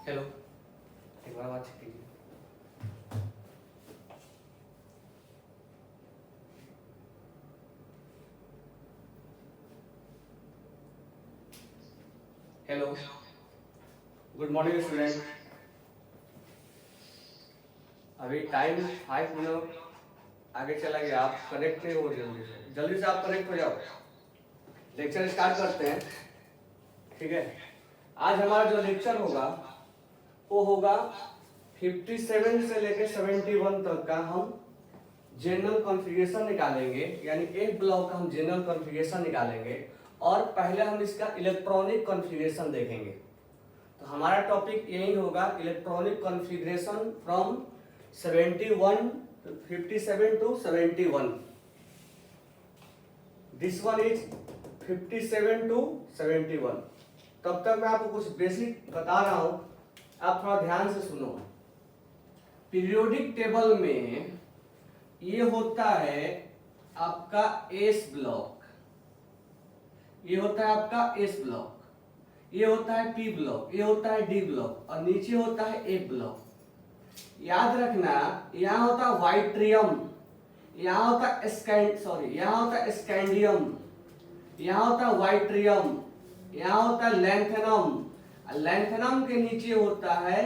Hello, एक बार आवाज check कीजिए। Hello, good morning student. अभी टाइम 5 मिनट आगे चला गया, आप कनेक्ट नहीं हो जल्दी से आप कनेक्ट हो जाओ। लेक्चर स्टार्ट करते हैं, ठीक है। आज हमारा जो लेक्चर होगा वो होगा 57 से लेकर 71 तक का हम जनरल कॉन्फ़िगरेशन निकालेंगे, यानी एक ब्लॉक का हम जनरल कॉन्फ़िगरेशन निकालेंगे और पहले हम इसका इलेक्ट्रॉनिक कॉन्फ़िगरेशन देखेंगे। तो हमारा टॉपिक यही होगा, electronic configuration from 57 to 71। This one is 57 to 71। तब तक मैं आपको कुछ बेसिक बता रहा हूं, आप थोड़ा ध्यान से सुनो। पीरियोडिक टेबल में ये होता है आपका एस ब्लॉक, ये होता है आपका एस ब्लॉक, ये होता है पी ब्लॉक, ये होता है डी ब्लॉक और नीचे होता है ए ब्लॉक। याद रखना, यहाँ होता है वाइट्रियम, यहाँ होता है यहाँ होता है स्कैंडियम, यहाँ होता है वाइट्रियम, यहाँ होता है लैंथेनम, लैंथेनम के नीचे होता है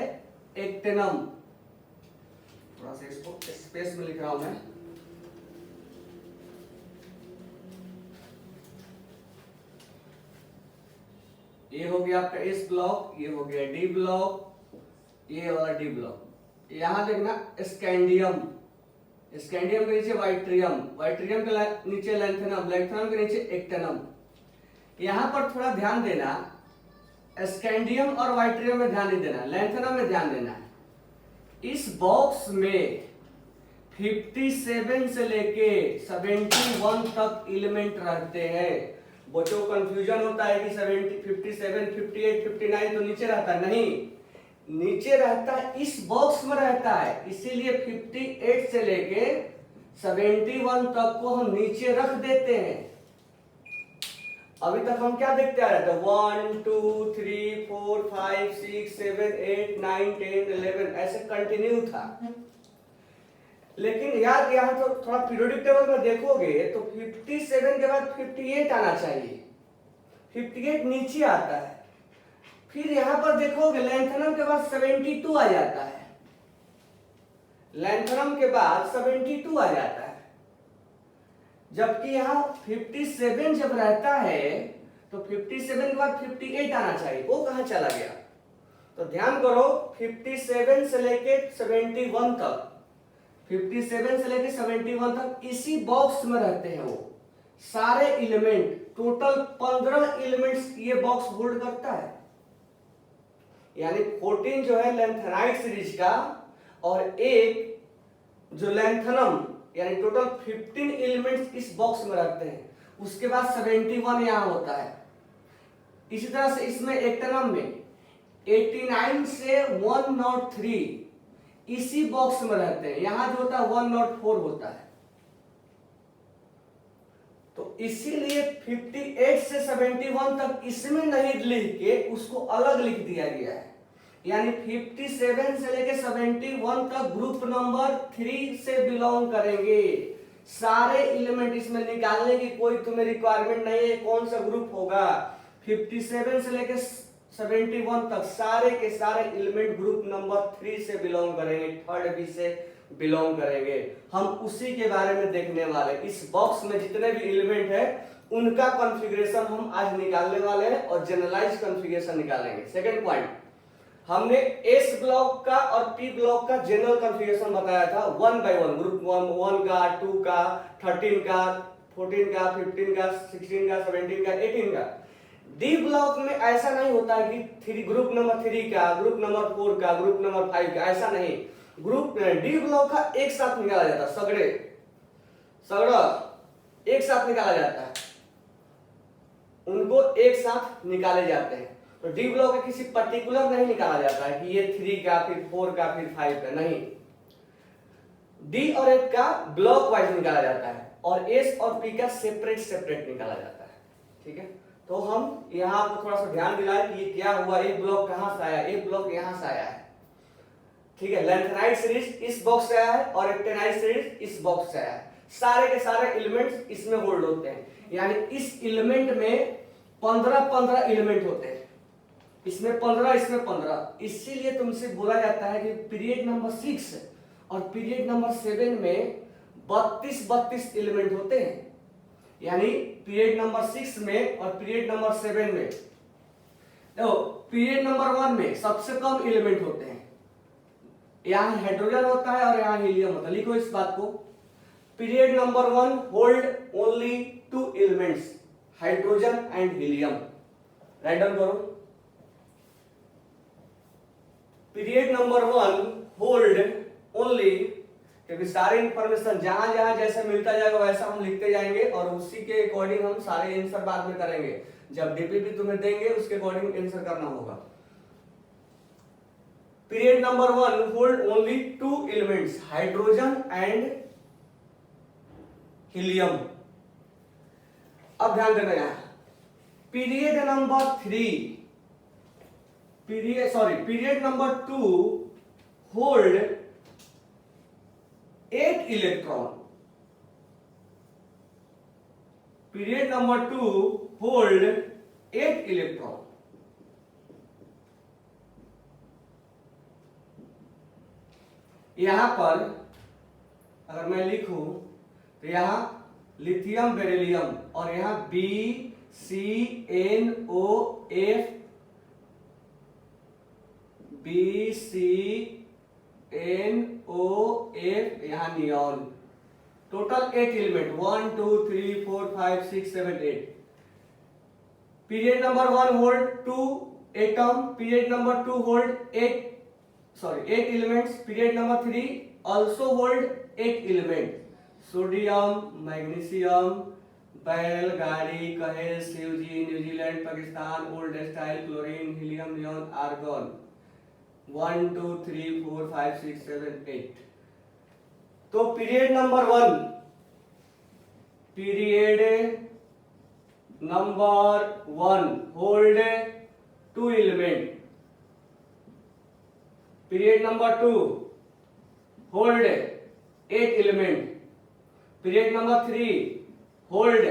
एक्टेनम। थोड़ा सा इसको स्पेस में लिख रहा हूं मैं। ये हो गया आपका एस ब्लॉक, ये हो गया डी ब्लॉक, ये वाला डी ब्लॉक। यहां देखना स्कैंडियम, स्कैंडियम के नीचे वाइट्रियम, वाइट्रियम के नीचे लैंथेनम, लैंथेनम के नीचे एक्टेनम। यहां पर थोड़ा ध्यान देना, स्कैंडियम और वाइट्रियम में ध्यान नहीं देना, लैंथेनम में ध्यान देना है। इस बॉक्स में 57 से लेके 71 तक एलिमेंट रहते हैं। बच्चों को कंफ्यूजन होता है कि 70, 57, 58, 59 तो नीचे रहता है, नहीं, नीचे रहता है, इस बॉक्स में रहता है। इसीलिए 58 से लेके 71 तक को हम नीचे रख देते हैं। अभी तक हम क्या देखते आ रहे थे, 1 2 3 4 5 6 7 8 9 10 11 ऐसे कंटिन्यू था। लेकिन यार यहाँ तो थोड़ा पीरियोडिक टेबल में देखोगे तो 57 के बाद 58 आना चाहिए, 58 नीचे आता है। फिर यहाँ पर देखोगे लैंथेनम के बाद 72 आ जाता है, लैंथेनम के बाद 72 आ जाता है। जबकि यहाँ 57 जब रहता है तो 57 के बाद 58 आना चाहिए, वो कहां चला गया? तो ध्यान करो, 57 से लेके 71 तक, 57 से लेके 71 तक इसी बॉक्स में रहते हैं वो सारे एलिमेंट। टोटल 15 एलिमेंट्स ये बॉक्स होल्ड करता है, यानी 14 जो है लैंथेनाइट सीरीज का और एक जो लैंथेनम, यानी टोटल 15 एलिमेंट्स इस बॉक्स में रहते हैं। उसके बाद 71 यहां होता है। इसी तरह से इसमें एक्टेनम में 89 से 103 इसी बॉक्स में रहते हैं, यहां जो होता है 104 होता है। तो इसीलिए 58 से 71 तक इसमें नहीं लिख के उसको अलग लिख दिया गया है। यानी 57 से लेके 71 तक ग्रुप नंबर 3 से बिलोंग करेंगे। सारे एलिमेंट इसमें निकालने की कोई तुम्हें रिक्वायरमेंट नहीं है, कौन सा ग्रुप होगा। 57 से लेके 71 तक सारे के सारे एलिमेंट ग्रुप नंबर 3 से बिलोंग करेंगे, थर्ड बी से बिलोंग करेंगे। हम उसी के बारे में देखने वाले। इस बॉक्स में जितने भी एलिमेंट है उनका कॉन्फ़िगरेशन हम आज निकालने वाले हैं और जनरलाइज कॉन्फ़िगरेशन निकालेंगे। सेकंड पॉइंट, हमने एस ब्लॉक का और पी ब्लॉक का जनरल कॉन्फ़िगरेशन बताया था 1 बाय 1, ग्रुप 1 का, 2 का, 13 का, 14 का, 15 का, 16 का, 17 का, 18 का। डी ब्लॉक में ऐसा नहीं होता है कि ग्रुप नंबर 3 का, ग्रुप नंबर 4 का, ग्रुप नंबर 5 का, ऐसा नहीं। ग्रुप डी ब्लॉक का एक साथ निकाला जाता है, सगड़ा एक साथ निकाला जाता है, उनको एक साथ निकाले जाते हैं। तो डी ब्लॉक का किसी पर्टिकुलर नहीं निकाला जाता है कि ये 3 का, फिर 4 का, फिर 5 का, नहीं। डी और एफ का ब्लॉक वाइज निकाला जाता है और एस और पी का सेपरेट निकाला जाता है, ठीक है। तो हम यहाँ आपको थोड़ा सा ध्यान दिलाएं कि ये क्या हुआ, एक ब्लॉक कहाँ से आया, एक ब्लॉक यहाँ से आया है, ठीक है। लैंथेनाइड सीरीज इस बॉक्स से आया है और एक्टेनाइड सीरीज इस बॉक्स से आया है। सारे के सारे एलिमेंट्स इसमें होल्ड होते हैं, यानी इस एलिमेंट में 15-15 एलिमेंट होते हैं, इसमें 15, इसमें 15। इसीलिए तुमसे बोला जाता है कि पीरियड नंबर 6 और पीरियड नंबर 7 में 32 एलिमेंट होते हैं, यानी पीरियड नंबर 6 में और पीरियड नंबर 7 में। देखो पीरियड नंबर 1 में सबसे कम एलिमेंट होते हैं, यहाँ हाइड्रोजन होता है और यहाँ हीलियम होता है। लिखो इस बात को, period number 1 hold only 2 elements, hydrogen and helium. Write down करो, पीरियड नंबर 1 होल्ड ओनली, क्योंकि सारे इंफॉर्मेशन जहां जहां जैसे मिलता जाएगा वैसा हम लिखते जाएंगे और उसी के अकॉर्डिंग हम सारे आंसर बाद में करेंगे। जब डीपीपी तुम्हें देंगे उसके अकॉर्डिंग आंसर करना होगा। Period number 1 hold only 2 elements, hydrogen and helium. अब ध्यान देना यहां, period number 3, period number 2 hold 8 electron, period number 2 hold 8 electron. यहां पर अगर मैं लिखूं तो यहां लिथियम बेरिलियम और यहां BCNOF, यहाँ neon. Total 8 element, 1 2 3 4 5 6 7 8। Period number 1 hold 2 atom, period number 2 hold 8 elements, period number 3 also hold 8 element, sodium, magnesium, बैलगाड़ी, कहेल, Shivji, New Zealand, Pakistan, old style, chlorine, helium, neon, argon. 1 2 3 4 5 6 7 8। तो period number 1 hold 2 element, period number 2 hold 8 element, period number 3 hold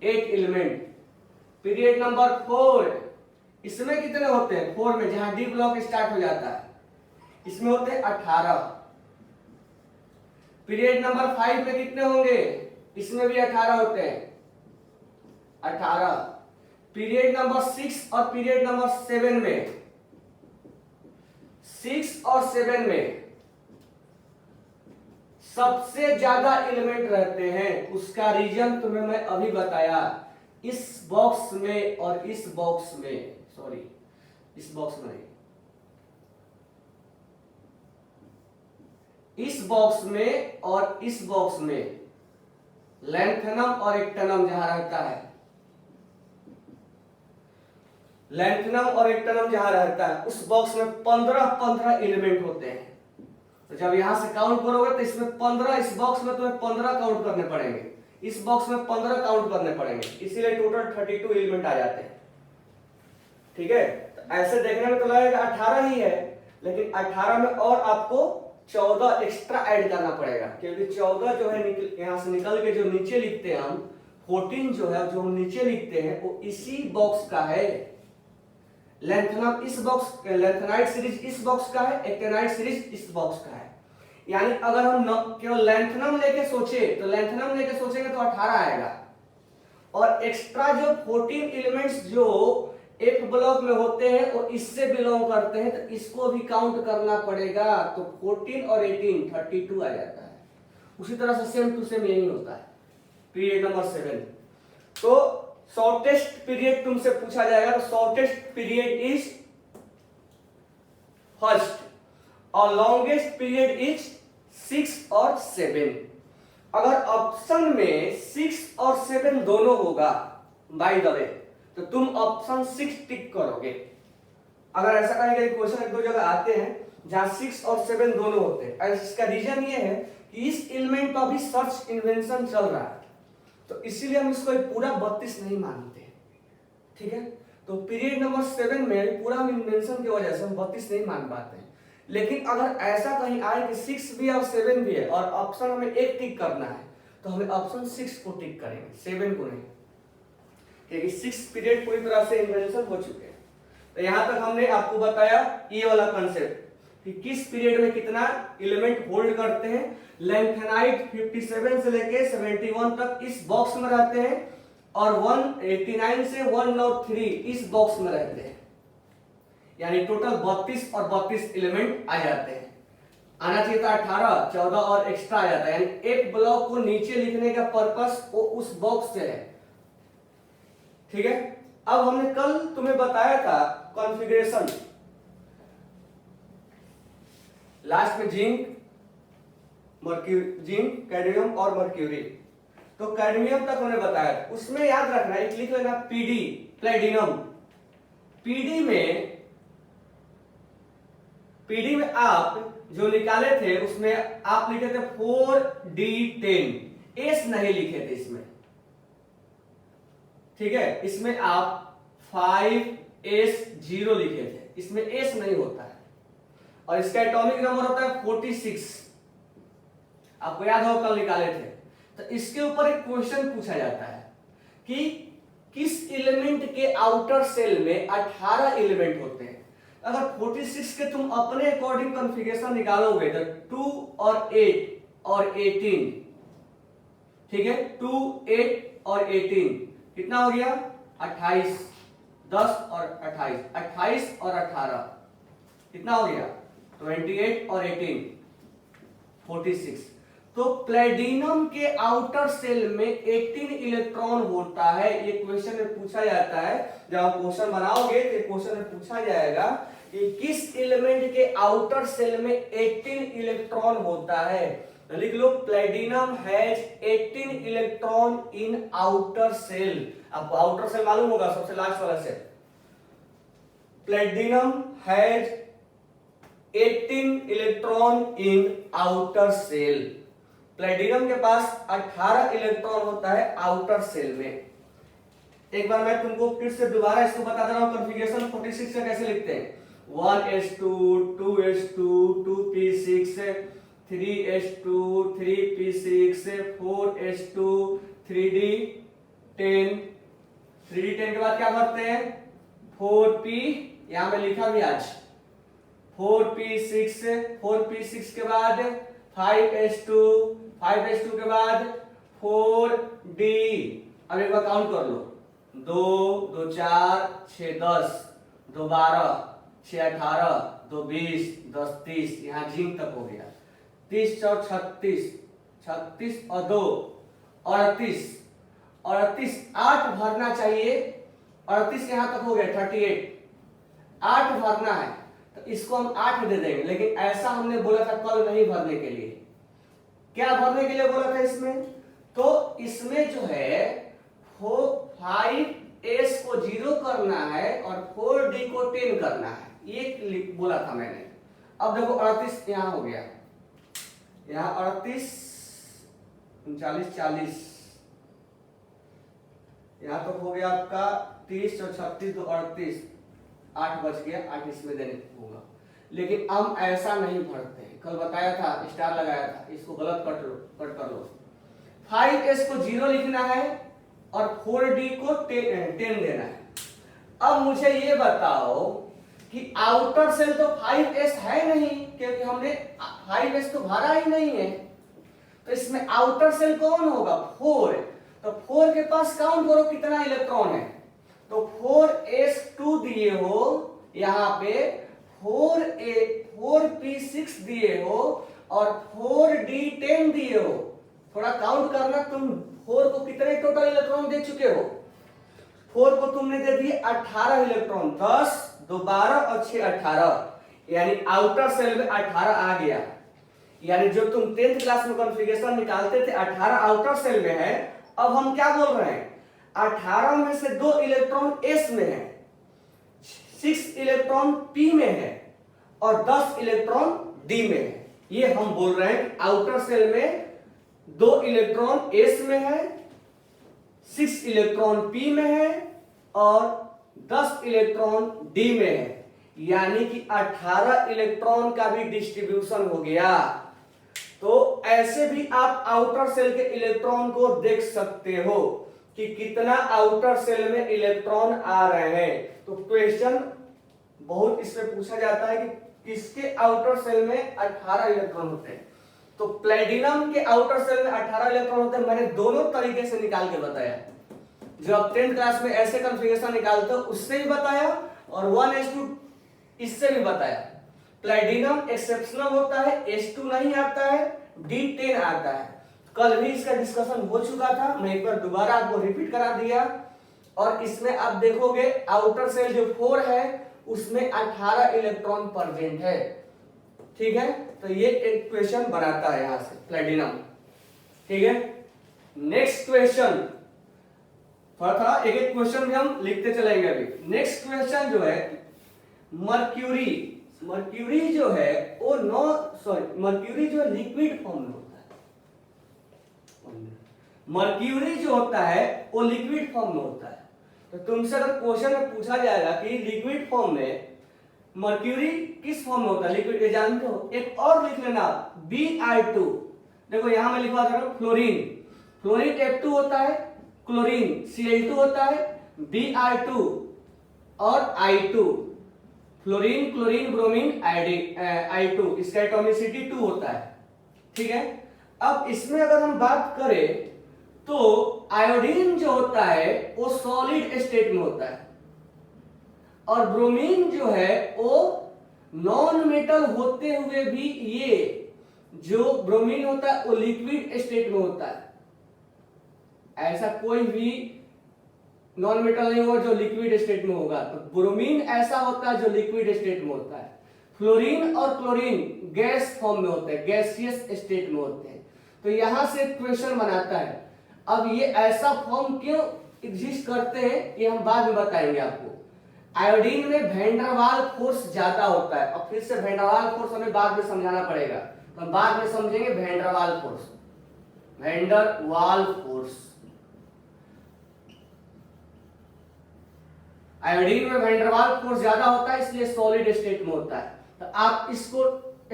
8 element, period number 4, इसमें कितने होते हैं? 4 में जहां D block start हो जाता है इसमें होते हैं 18। पीरियड नंबर 5 में कितने होंगे? इसमें भी 18 होते हैं, 18। पीरियड नंबर 6 और पीरियड नंबर 7 में, 6 और 7 में सबसे ज्यादा एलिमेंट रहते हैं। उसका रीजन तुम्हें मैं अभी बताया। इस बॉक्स में और इस बॉक्स में, सॉरी इस बॉक्स में, इस बॉक्स में और इस बॉक्स में लैंथेनम और एक्टेनम जहां रहता है, लैंथेनम और एक्टेनम जहां रहता है उस बॉक्स में 15-15 एलिमेंट होते हैं। तो जब यहां से काउंट करोगे तो इसमें 15, इस बॉक्स में तुम्हें 15 काउंट करने पड़ेंगे, इस बॉक्स में 15 काउंट करने पड़ेंगे, इसीलिए टोटल 32 एलिमेंट आ जाते हैं। ठीक है, तो ऐसे देखने में तो लगेगा 18 ही है, लेकिन 18 में और आपको 14 एक्स्ट्रा ऐड करना पड़ेगा, क्योंकि 14 जो है यहां से निकल के जो नीचे लिखते हैं हम, 14 जो है जो हम नीचे लिखते हैं वो इसी बॉक्स का है। लैंथेनम इस बॉक्स, लैंथेनाइड सीरीज इस बॉक्स का है, एक्टेनाइड सीरीज इस बॉक्स का है। यानी अगर हम केवल लैंथेनम लेके सोचे तो लैंथेनम लेके सोचेंगे तो 18 आएगा, और एक्स्ट्रा जो 14 एलिमेंट्स जो एफ ब्लॉक में होते हैं वो इससे बिलोंग करते हैं, तो इसको भी काउंट करना पड़ेगा। तो 14 और 18 32 आ जाता है। उसी तरह से सेम टू सेम यही होता है पीरियड नंबर 7। तो शॉर्टेस्ट पीरियड तुमसे पूछा जाएगा, तो शॉर्टेस्ट पीरियड इज फर्स्ट और लॉन्गेस्ट पीरियड इज 6 और 7। अगर ऑप्शन में 6 और 7 दोनों होगा बाय द वे, तो तुम ऑप्शन 6 टिक करोगे। अगर ऐसा कहीं क्वेश्चन एक दो जगह आते हैं जहां 6 और 7 दोनों होते हैं, इसका रीजन ये है कि इस एलिमेंट का भी सर्च इन्वेंशन चल रहा है, तो इसीलिए हम इसको पूरा 32 नहीं मानते। ठीक है, तो पीरियड नंबर 7 में पूरा मेंशन की वजह से हम 32 नहीं मान पाते हैं। लेकिन अगर ऐसा कहीं आए कि 6 भी और 7 भी है और ऑप्शन हमें एक टिक करना है, तो हमें ऑप्शन 6 को टिक करेंगे, 7 को नहीं, क्योंकि 6 पीरियड पूरी तरह से इन्वेंशन हो चुके हैं। तो यहां तक हमने आपको बताया ये वाला कंसेप्ट कि किस पीरियड में कितना एलिमेंट होल्ड करते हैं। लैंथेनाइट 57 से लेके 71 तक इस बॉक्स में रहते हैं और 189 से 103 इस बॉक्स में रहते हैं, यानी टोटल 32 और 32 एलिमेंट आ जाते हैं। आना चाहिए था 18, 14 और एक्स्ट्रा आ जाता है, यानी एक ब्लॉक को नीचे लिखने का पर्पस वो उस बॉक्स से है। ठीक है, अब हमने कल तुम्हें बताया था कॉन्फ़िगरेशन, लास्ट में जिंक, जिंक, कैडमियम और मर्क्यूरी। तो कैडमियम तक हमने बताया था, उसमें याद रखना एक लिख लेना पीडी, प्लेटिनम। पीडी में आप जो निकाले थे उसमें आप लिखे थे 4D10, एस नहीं लिखे थे इसमें। ठीक है, इसमें आप 5S0 लिखे थे, इसमें एस नहीं होता है। और इसका एटॉमिक नंबर होता है 46, आपको याद हो कल निकाले थे। तो इसके ऊपर एक क्वेश्चन पूछा जाता है कि किस एलिमेंट के आउटर सेल में 18 एलिमेंट होते हैं। अगर 46 के तुम अपने अकॉर्डिंग कॉन्फ़िगरेशन निकालोगे तो 2 और 8 और 18, ठीक है, 2, 8 और 18 कितना हो गया 28, 10 और 28, 28 और 18 कितना हो गया 28 और 18 46। तो प्लेटिनम के आउटर सेल में 18 इलेक्ट्रॉन होता है। ये क्वेश्चन में पूछा जाता है, जब आप क्वेश्चन बनाओगे तो क्वेश्चन में पूछा जाएगा कि किस एलिमेंट के आउटर सेल में 18 इलेक्ट्रॉन होता है। तो लिख लो platinum has 18 electron in outer shell. आपको आउटर सेल मालूम होगा, सबसे लास्ट वाला shell. Platinum has 18 electron in outer shell. Platinum के पास 18 इलेक्ट्रॉन होता है आउटर सेल में। एक बार मैं तुमको फिर से दोबारा इसको बता दे रहा हूं, कॉन्फ़िगरेशन 46 से कैसे लिखते हैं। 1s2 2s2 2p6 3s2 3p6 4s2 3d10 3d10 के बाद क्या करते हैं 4p, यहां में लिखा भी आज 4p6 4p6 के बाद 5s2 5s2 के बाद 4d। अब एक बार काउंट कर लो, 2 2 4 6 10 2 12 6 18 2 20 10 30, यहां जिंक तक हो गया 30 4 36 36 और 2 38 38 8 भरना चाहिए। 38 यहां तक हो गया 38, 8 भरना है तो इसको हम 8 दे देंगे। लेकिन ऐसा हमने बोला था कल नहीं भरने के लिए। क्या भरने के लिए बोला था इसमें, तो इसमें जो है 5s को 0 करना है और 4d को 10 करना है, ये बोला था मैंने। अब देखो 38 यहां हो गया, यहां 38 39 40, यहां तो हो गया आपका 30 और 36 तो 38, 8 बच गया, 8 इसमें देने होगा। लेकिन हम ऐसा नहीं भरते, कल बताया था, स्टार लगाया था, इसको गलत कट कर लो। 5s को 0 लिखना है और 4d को 10 देना है। अब मुझे ये बताओ कि आउटर सेल तो 5s है नहीं, क्योंकि हमने 5s तो भरा ही नहीं है। तो इसमें आउटर सेल कौन होगा 4। तो 4 के पास काउंट करो कितना इलेक्ट्रॉन है, तो 4s2 दिए हो, यहां पे 4p6 दिए हो और 4d10 दिए हो। थोड़ा काउंट करना, तुम 4 को कितने टोटल इलेक्ट्रॉन दे चुके हो। 4 को तुमने दे दिए 18 इलेक्ट्रॉन, 10 2 12 और 6 18, यानी आउटर सेल में 18 आ गया। यानी जो तुम 10th क्लास में कॉन्फ़िगरेशन निकालते थे 18 आउटर सेल में है। अब हम क्या बोल रहे हैं, 18 में से 2 इलेक्ट्रॉन s में है, 6 इलेक्ट्रॉन p में है और 10 इलेक्ट्रॉन d में है। ये हम बोल रहे हैं आउटर सेल में 2 इलेक्ट्रॉन s में है, 6 इलेक्ट्रॉन p में है और 10 इलेक्ट्रॉन डी में है, यानी कि 18 इलेक्ट्रॉन का भी डिस्ट्रीब्यूशन हो गया। तो ऐसे भी आप आउटर सेल के इलेक्ट्रॉन को देख सकते हो कि कितना आउटर सेल में इलेक्ट्रॉन आ रहे हैं। तो क्वेश्चन बहुत इसमें पूछा जाता है कि किसके आउटर सेल में 18 इलेक्ट्रॉन होते हैं। तो प्लेटिनम के आउटर सेल में 18 इलेक्ट्रॉन होते हैं। मैंने दोनों तरीके से निकाल के बताया, जो आप 10th क्लास में ऐसे कॉन्फ़िगरेशन निकालते हो उससे भी बताया और 1s2 इससे भी बताया। प्लेटिनम एक्सेप्शनल होता है, S2 नहीं आता है, D10 आता है। कल भी इसका डिस्कशन हो चुका था, मैं एक बार दोबारा आपको रिपीट करा दिया। और इसमें आप देखोगे आउटर सेल जो 4 है उसमें 18 इलेक्ट्रॉन प्रेजेंट है। ठीक है, तो ये एक क्वेश्चन बनाता है यहां से प्लेटिनम। ठीक है, नेक्स्ट क्वेश्चन, थोड़ा एक एक क्वेश्चन भी हम लिखते चलेंगे अभी। नेक्स्ट क्वेश्चन जो है मर्क्यूरी। मर्क्यूरी जो है वो मर्क्यूरी जो लिक्विड फॉर्म में होता है। मर्क्यूरी जो होता है वो लिक्विड फॉर्म में होता है। तो तुमसे अगर क्वेश्चन में पूछा जाएगा कि लिक्विड फॉर्म में मर्क्यूरी किस फॉर्म में होता है, लिक्विड, जानते हो? एक और लिख लेना Br2। देखो यहां मैं लिखवा दे रहा हूं फ्लोरीन, फ्लोरीन F2 होता है, क्लोरीन Cl2 होता है, Br2 और I2, fluorine chlorine bromine I2, इसका एटॉमिसिटी 2 होता है। ठीक है, अब इसमें अगर हम बात करें तो आयोडीन जो होता है वो सॉलिड स्टेट में होता है और ब्रोमीन जो है वो नॉन मेटल होते हुए भी ये जो ब्रोमीन होता है वो लिक्विड स्टेट में होता है। ऐसा कोई भी नॉन मेटल नहीं होगा जो लिक्विड स्टेट में होगा। तो ब्रोमीन ऐसा होता है जो लिक्विड स्टेट में होता है। फ्लोरीन और क्लोरीन गैस फॉर्म में होते हैं, गैसियस स्टेट में होते हैं। तो यहां से क्वेश्चन बनाता है। अब ये ऐसा फॉर्म क्यों एग्जिस्ट करते हैं ये हम बाद में बताएंगे आपको। आयोडीन में वैन डर वाल फोर्स ज्यादा होता है, और फिर से वैन डर वाल फोर्स हमें बाद में समझाना पड़ेगा, तो हम बाद में समझेंगे वैन डर वाल फोर्स। वैन डर वाल फोर्स, आयोडीन में वैन डर वाल फोर्स ज्यादा होता है इसलिए सॉलिड स्टेट में होता है। तो आप इसको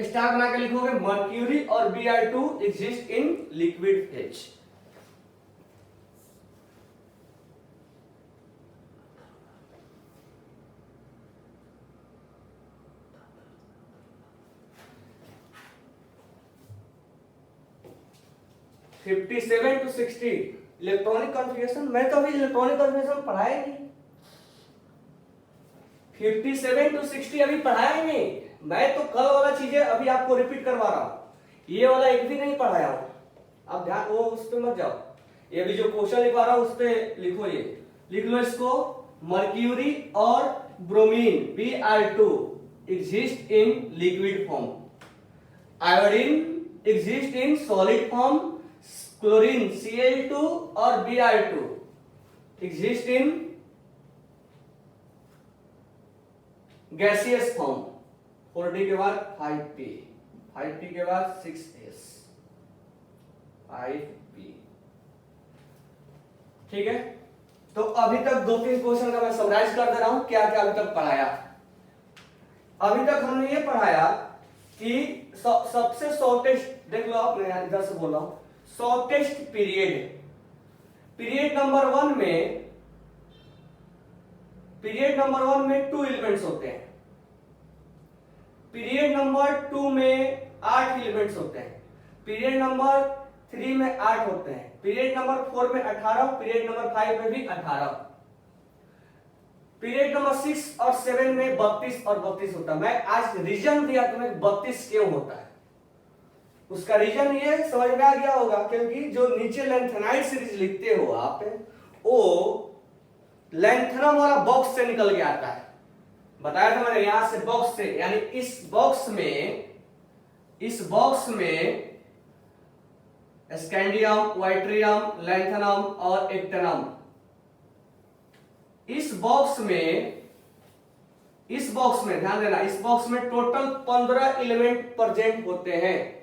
स्टार बना के लिखोगे मर्क्यूरी और Br2 exist in liquid phase. तो 57 to 60 इलेक्ट्रॉनिक कॉन्फ़िगरेशन, मैं तो अभी इलेक्ट्रॉनिक कॉन्फ़िगरेशन पढ़ाया नहीं। 57 to 60 अभी पढ़ाया नहीं, मैं तो कल वाला चीजें अभी आपको रिपीट करवा रहा हूं, ये वाला एक भी नहीं पढ़ाया हूं। आप ध्यान वो उस पे मत जाओ, ये भी जो क्वेश्चन लिखवा रहा हूं उस पे लिखो, ये लिख लो इसको। मर्क्यूरी और bromine Br2 exist in liquid form, iodine exist in solid form, chlorine Cl2 और Br2 exist in gaseous form. 4D के बाद 5P, 5P के बाद 6S, 5P। ठीक है, तो अभी तक 2-3 क्वेश्चन का मैं समराइज कर दे रहा हूं क्या क्या अभी तक पढ़ाया। अभी तक हमने ये पढ़ाया कि सबसे शॉर्टेस्ट, देख लो आप, मैं इधर से बोल रहा हूं, शॉर्टेस्ट पीरियड, पीरियड नंबर 1 में, पीरियड नंबर 1 में 2 एलिमेंट्स होते हैं, पीरियड नंबर 2 में 8 एलिमेंट्स होते हैं, पीरियड नंबर 3 में 8 होते हैं, पीरियड नंबर 4 में 18, पीरियड नंबर 5 में भी 18, पीरियड नंबर 6 और 7 में 32 और 32 होता है। मैं आज रीजन दिया तुम्हें 32 क्यों होता है, उसका रीजन ये समझ में आ गया होगा, क्योंकि जो नीचे लेंथेनाइड सीरीज लिखते हो आप, वो लेंथनम वाला बॉक्स से निकल के आता है। बताया था मैंने, यहां से बॉक्स से, यानी इस बॉक्स में स्कैंडियम, वाइट्रियम, लैंथनम और एक्टिनम, इस बॉक्स में ध्यान देना, इस बॉक्स में टोटल 15 एलिमेंट प्रेजेंट होते हैं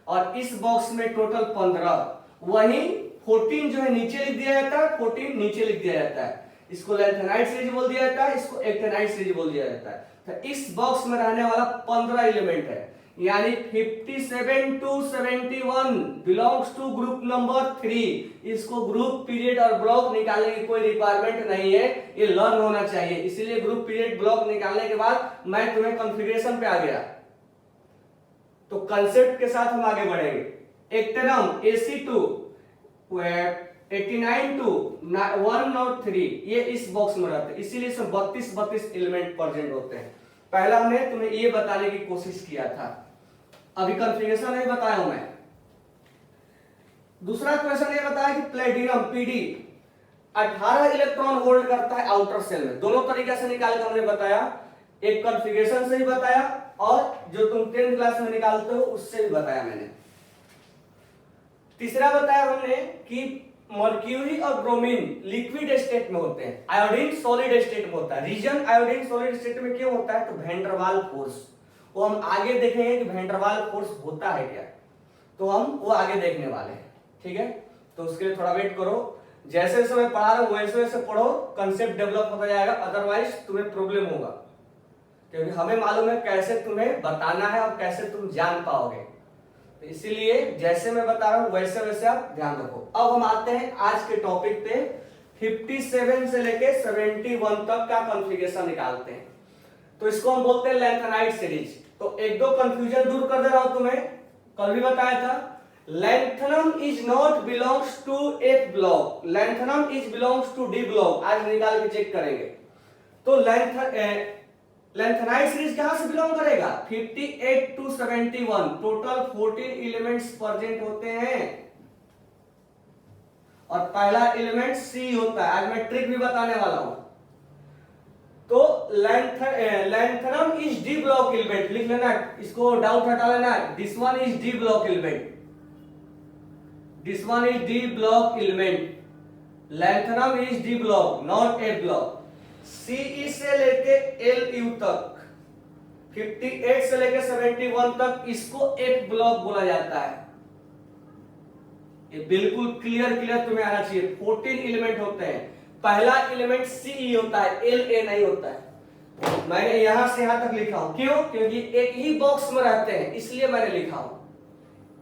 और इस बॉक्स में टोटल 15, वहीं 14 जो है नीचे लिख दिया जाता है, 14 नीचे लिख दिया जाता है। इसको लैंथेनाइड सीरीज बोल दिया जाता है, इसको एक्टेनाइड सीरीज बोल दिया जाता है। तो इस बॉक्स में रहने वाला 15 एलिमेंट है, यानी 57 to 71 belongs to group number 3। इसको ग्रुप पीरियड और ब्लॉक निकालने की कोई रिक्वायरमेंट नहीं है, ये लर्न होना चाहिए। इसीलिए ग्रुप पीरियड ब्लॉक निकालने के बाद मैं तुम्हें कॉन्फ़िगरेशन पे आ गया, तो कंसेप्ट के साथ हम आगे बढ़ेंगे। एक्टेनम AC2 89 to 103 ये इस बॉक्स में रहते हैं, इसीलिए इसमें 32 एलिमेंट प्रेजेंट होते हैं। पहला हमने तुम्हें ये बताने की कोशिश किया था, अभी कॉन्फ़िगरेशन नहीं बताया हूं मैं। दूसरा क्वेश्चन ये बताया कि प्लेटिनम PD 18 इलेक्ट्रॉन होल्ड करता है आउटर सेल में। दोनों तरीके से निकाल कर हमने बताया, एक कॉन्फ़िगरेशन से ही बताया और जो तुम 10th क्लास में निकालते हो उससे भी बताया मैंने। तीसरा बताया हमने कि मर्क्यूरी और ब्रोमीन लिक्विड स्टेट में होते हैं, आयोडीन सॉलिड स्टेट में होता है। रीजन आयोडीन सॉलिड स्टेट में क्यों होता है, तो वैन डर वाल्स फोर्स, वो हम आगे देखेंगे कि वैन डर वाल्स फोर्स होता है क्या, तो हम वो आगे देखने वाले हैं। ठीक है, तो उसके लिए थोड़ा वेट करो, जैसे जैसे मैं पढ़ा रहा हूं वैसे वैसे पढ़ो, कंसेप्ट डेवलप होता जाएगा, अदरवाइज तुम्हें प्रॉब्लम होगा, क्योंकि हमें मालूम है कैसे तुम्हें बताना है और कैसे तुम जान पाओगे। तो इसीलिए जैसे मैं बता रहा हूं वैसे वैसे आप ध्यान रखो। अब हम आते हैं आज के टॉपिक पे, 57 से लेके 71 तक का कॉन्फ़िगरेशन निकालते हैं। तो इसको हम बोलते हैं लैंथेनाइड सीरीज। तो एक दो कंफ्यूजन दूर कर दे रहा हूं तुम्हें, कल भी बताया था। Lanthanum is not belongs to F block, lanthanum is belongs to D block. आज निकाल के चेक करेंगे। तो लैंथेनाइड सीरीज कहां से बिलोंग करेगा, 58 to 71, टोटल 14 एलिमेंट्स प्रेजेंट होते हैं और पहला एलिमेंट C होता है। आज मैं ट्रिक भी बताने वाला हूं। तो lanthanum is D block element, लिख लेना, इसको डाउट हटा लेना। This one is D block element, this one is D block element, lanthanum is D block not F block. CE से लेके LU तक, 58 से लेके 71 तक इसको F ब्लॉक बोला जाता है। ये बिल्कुल क्लियर तुम्हें आना चाहिए। 14 एलिमेंट होते हैं, पहला एलिमेंट CE होता है, LA नहीं होता है। मैंने यहां से यहां तक लिखा हूं, क्यों, क्योंकि एक ही बॉक्स में रहते हैं इसलिए मैंने लिखा हूं।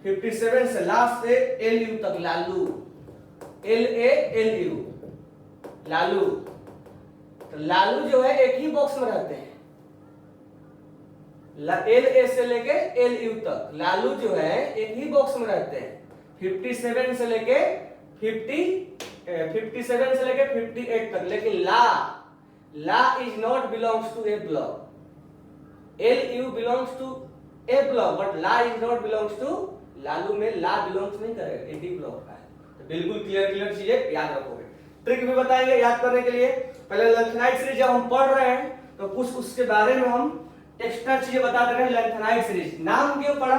57 से लास्ट से LU तक, लालू, LALU, लालू। तो लालू जो है एक ही बॉक्स में रहते हैं, LA से लेके LU तक लालू जो है एक ही बॉक्स में रहते हैं। 57 से लेके 58 तक। लेकिन La is not belongs to F block, LU belongs to F block, but La is not belongs to, लालू में ला बिलोंग्स नहीं करेगा, D ब्लॉक का है। तो बिल्कुल क्लियर चीजें याद रखोगे। ट्रिक भी बताएंगे याद करने के लिए। पहले लैंथेनाइड सीरीज जब हम पढ़ रहे हैं तो कुछ उसके बारे में हम एक्स्ट्रा चीजें बता दे रहे हैं। लैंथेनाइड सीरीज नाम क्यों पढ़ा,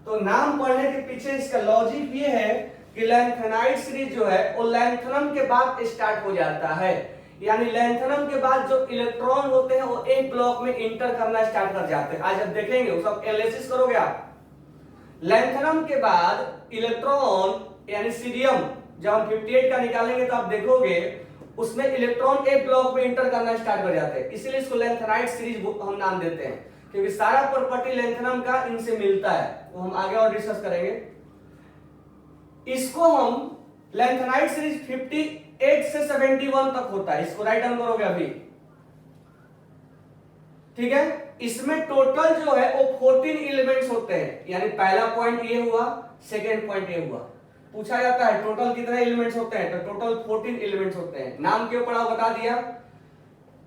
तो नाम पढ़ने के पीछे इसका लॉजिक ये है कि लैंथेनाइड सीरीज जो है वो लैंथेनम के बाद स्टार्ट हो जाता है, यानी लैंथेनम के बाद जो इलेक्ट्रॉन होते हैं वो एक ब्लॉक में इंटर करना स्टार्ट कर जाते हैं। आज अब देखेंगे, वो सब एनालिसिस करोगे आप। लैंथेनम के बाद इलेक्ट्रॉन यानी सीरियम जब हम 58 का निकालेंगे तो आप देखोगे उसमें इलेक्ट्रॉन एक ब्लॉक में इंटर करना स्टार्ट कर जाते हैं, इसीलिए इसको लैंथेनाइड सीरीज हम नाम देते हैं, क्योंकि सारा प्रॉपर्टी लैंथेनम का इनसे मिलता है। वो हम आगे और डिस्कस करेंगे। इसको हम लैंथेनाइड सीरीज 58 से 71 तक होता है, इसको राइट डाउन करोगे अभी, ठीक है। इसमें टोटल जो है वो 14 एलिमेंट्स होते हैं, यानी पहला पॉइंट ये हुआ, सेकेंड पॉइंट ये हुआ। पूछा जाता है टोटल कितने एलिमेंट्स होते हैं, तो टोटल 14 एलिमेंट्स होते हैं। नाम क्यों पढ़ा बता दिया।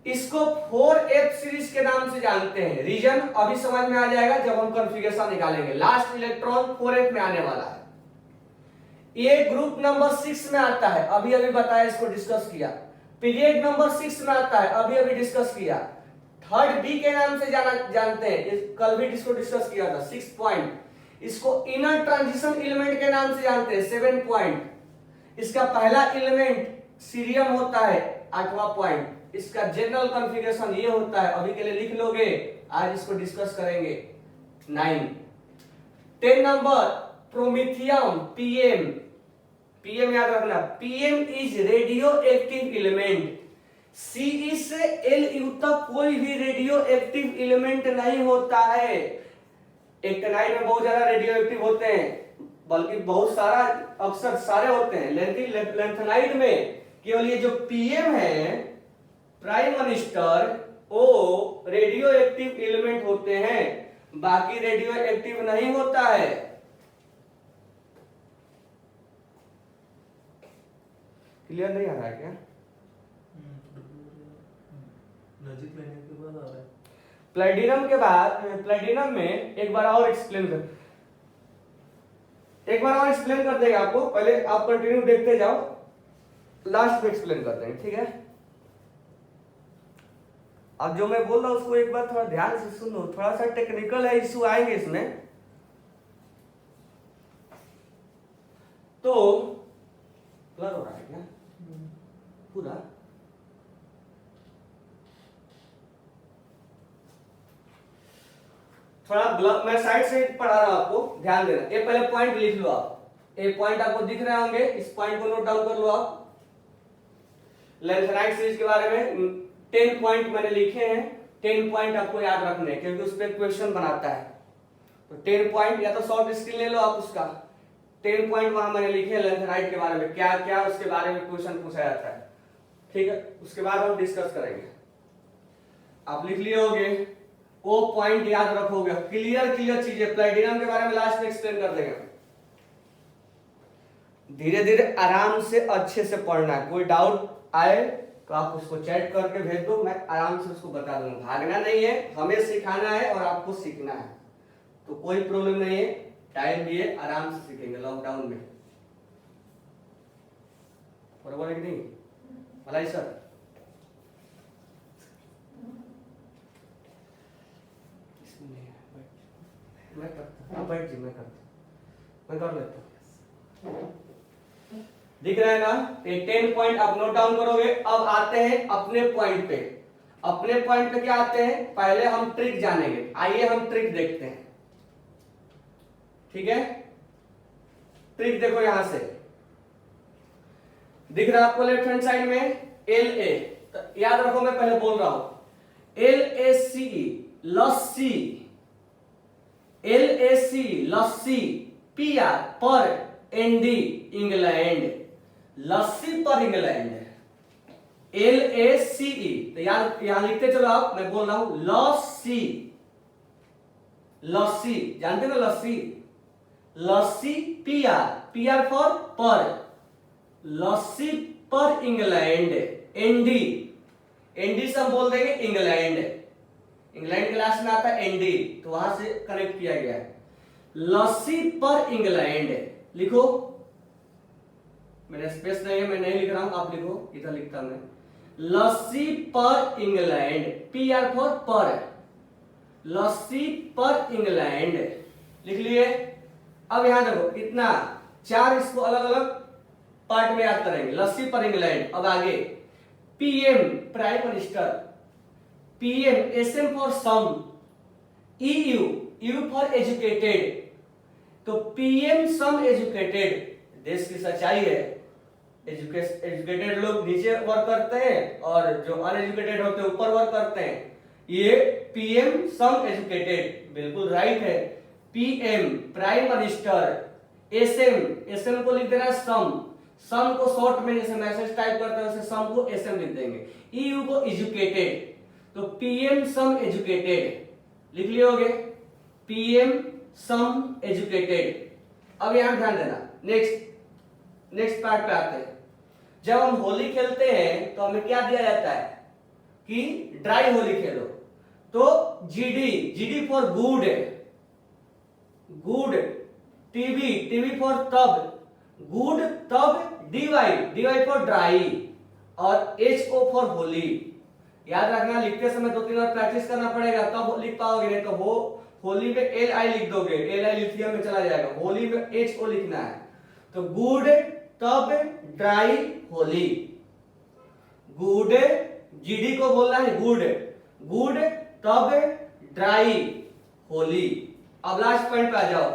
इसको 4F सीरीज के नाम से जानते हैं। रीजन अभी समझ में आ जाएगा जब हम कॉन्फ़िगरेशन निकालेंगे। लास्ट इलेक्ट्रॉन 4F में आने वाला है। ये ग्रुप नंबर 6 में आता है, अभी अभी बताया, इसको डिस्कस किया। पीरियड नंबर 6 में आता है, अभी अभी डिस्कस किया। थर्ड D के नाम से जानते हैं, कल भी इसको डिस्कस किया था। 6 पॉइंट। इसको इनर ट्रांजिशन एलिमेंट के नाम से जानते हैं, 7 पॉइंट। इसका पहला एलिमेंट सीरियम होता है, 8वां पॉइंट। इसका जनरल कॉन्फ़िगरेशन ये होता है, अभी के लिए लिख लोगे, आज इसको डिस्कस करेंगे। 9 10 नंबर प्रोमीथियम, PM याद रखना। PM is radio active element, Ce से Lu तक कोई भी रेडियो एक्टिव एलिमेंट नहीं होता है। एक्टिनाइड में बहुत ज्यादा रेडियो एक्टिव होते हैं, बल्कि बहुत सारा, अक्सर सारे होते हैं, लेकिन लैंथेनाइड में केवल ये जो पीएम है, प्राइम मिनिस्टर, वो रेडियो एक्टिव एलिमेंट होते हैं, बाकी रेडियो एक्टिव नहीं होता है। क्लियर नहीं आ रहा है क्या? नजीक लेने के बाद आ रहा है। प्लैटिनम के बाद, प्लैटिनम में एक बार और एक्सप्लेन कर देगा आपको। पहले आप कंटिन्यू देखते जाओ, लास्ट में एक्सप्लेन कर देंगे, ठीक है? अब जो मैं बोल रहा हूं उसको एक बार थोड़ा ध्यान से सुनो, थोड़ा सा टेक्निकल है, इशू आएंगे इसमें। तो क्लियर हो रहा है क्या पूरा? थोड़ा मैं साइड से पढ़ा रहा हूं, आपको ध्यान देना। ये पहले पॉइंट लिख लो आप, ये पॉइंट आपको दिख रहे होंगे, इस पॉइंट को नोट डाउन कर लो आप। लैंथेनाइड सीरीज के बारे में 10 पॉइंट मैंने लिखे हैं, 10 पॉइंट आपको याद रखने हैं, क्योंकि उस पर क्वेश्चन बनाता है। तो 10 पॉइंट, या तो शॉर्ट स्क्रीन ले लो आप उसका, 10 पॉइंट वहां मैंने लिखे हैं लैंथेनाइड के बारे में, क्या क्या उसके बारे में क्वेश्चन पूछा जाता है, ठीक है? उसके बाद हम डिस्कस करेंगे। आप लिख लिए होगे, वो पॉइंट याद रखोगे, क्लियर चीजें। प्लैटिनम के बारे में लास्ट में एक्सप्लेन कर देंगे। धीरे धीरे आराम से अच्छे से पढ़ना है। कोई डाउट आए तो आप उसको चैट करके भेज दो, मैं आराम से उसको बता दूंगा। भागना नहीं है, हमें सिखाना है और आपको सीखना है, तो कोई प्रॉब्लम नहीं है। टाइम भी है, आराम से सीखेंगे लॉकडाउन में, बराबर है कि नहीं? भलाई सर, मैं करता हूँ, बैठ जी, मैं कर लेता हूँ। दिख रहा है ना? ये 10 पॉइंट आप नोट डाउन करोगे। अब आते हैं अपने पॉइंट पे। अपने पॉइंट पे क्या आते हैं? पहले हम ट्रिक जानेंगे। आइए हम ट्रिक देखते हैं, ठीक है? ट्रिक देखो, यहां से दिख रहा है आपको लेफ्ट हैंड साइड में La, तो याद रखो, मैं पहले बोल रहा हूं LACE लस्सी, LAC लस्सी, PR पर ND इंग्लैंड, लस्सी पर इंग्लैंड, LACE। तो यहां लिखते चलो आप, मैं बोल रहा हूं लस्सी, लस्सी जानते ना, लस्सी, लस्सी, PR फॉर पर, लस्सी पर इंग्लैंड, ND से हम बोल देंगे इंग्लैंड, इंग्लैंड के लास्ट में आता है ND, तो वहां से कनेक्ट किया गया है। लस्सी पर इंग्लैंड लिखो, मेरा स्पेस नहीं है, मैं नहीं लिख रहा हूं, आप लिखो, इधर लिखता मैं। लस्सी पर इंग्लैंड, PR फॉर पर, लस्सी पर इंग्लैंड लिख लिए। अब यहां देखो, इतना 4 इसको अलग अलग पार्ट में याद करेंगे। लस्सी पर इंग्लैंड। अब आगे PM prime minister, PM SM for some, EU for educated. तो PM सम एजुकेटेड, देश की सच्चाई है, एजुकेटेड लोग नीचे वर्क करते हैं और जो अनएजुकेटेड होते हैं ऊपर वर्क करते हैं। ये PM सम एजुकेटेड बिल्कुल राइट है। PM प्राइम मिनिस्टर, SM को लिख देना सम को शॉर्ट में जैसे मैसेज टाइप करते हैं वैसे सम को SM लिख देंगे। EU को एजुकेटेड, तो PM सम एजुकेटेड लिख लियोगे, PM सम एजुकेटेड। अब यहां ध्यान देना, नेक्स्ट पार्ट पे आते हैं। जब हम होली खेलते हैं तो हमें क्या दिया जाता है कि ड्राई होली खेलो, तो GD for good, good, TB for तब, गुड तब, DY फॉर ड्राई, और HO फॉर होली। याद रखना, लिखते समय 2-3 बार प्रैक्टिस करना पड़ेगा, तब लिख पाओगे, नहीं तो वो होली में LI लिख दोगे, LI लिथियम में चला जाएगा, होली में HO लिखना है। तो गुड तब ड्राई होली, गुड, GD को बोलना है गुड तब ड्राई होली। अब लास्ट पॉइंट पे आ जाओ।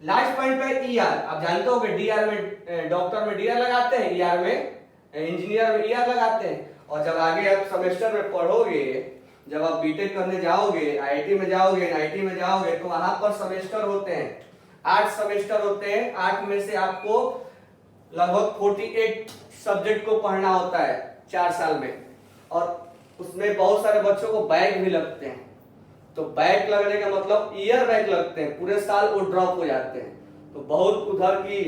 लास्ट पॉइंट पे ER, आप जानते हो कि DR में डॉक्टर में DR लगाते हैं, ER में इंजीनियर में ER लगाते हैं। और जब आगे आप सेमेस्टर में पढ़ोगे, जब आप बीटेक करने जाओगे, आईआईटी में जाओगे, एनआईटी में जाओगे, तो वहां पर सेमेस्टर होते हैं, 8 सेमेस्टर होते हैं। 8 में से आपको लगभग 48 सब्जेक्ट को पढ़ना होता है 4 साल में, और उसमें बहुत सारे बच्चों को बैक भी लगते हैं। तो बैक लगने का मतलब ईयर बैक लगते हैं, पूरे साल वो ड्रॉप हो जाते हैं। तो बहुत उधर की,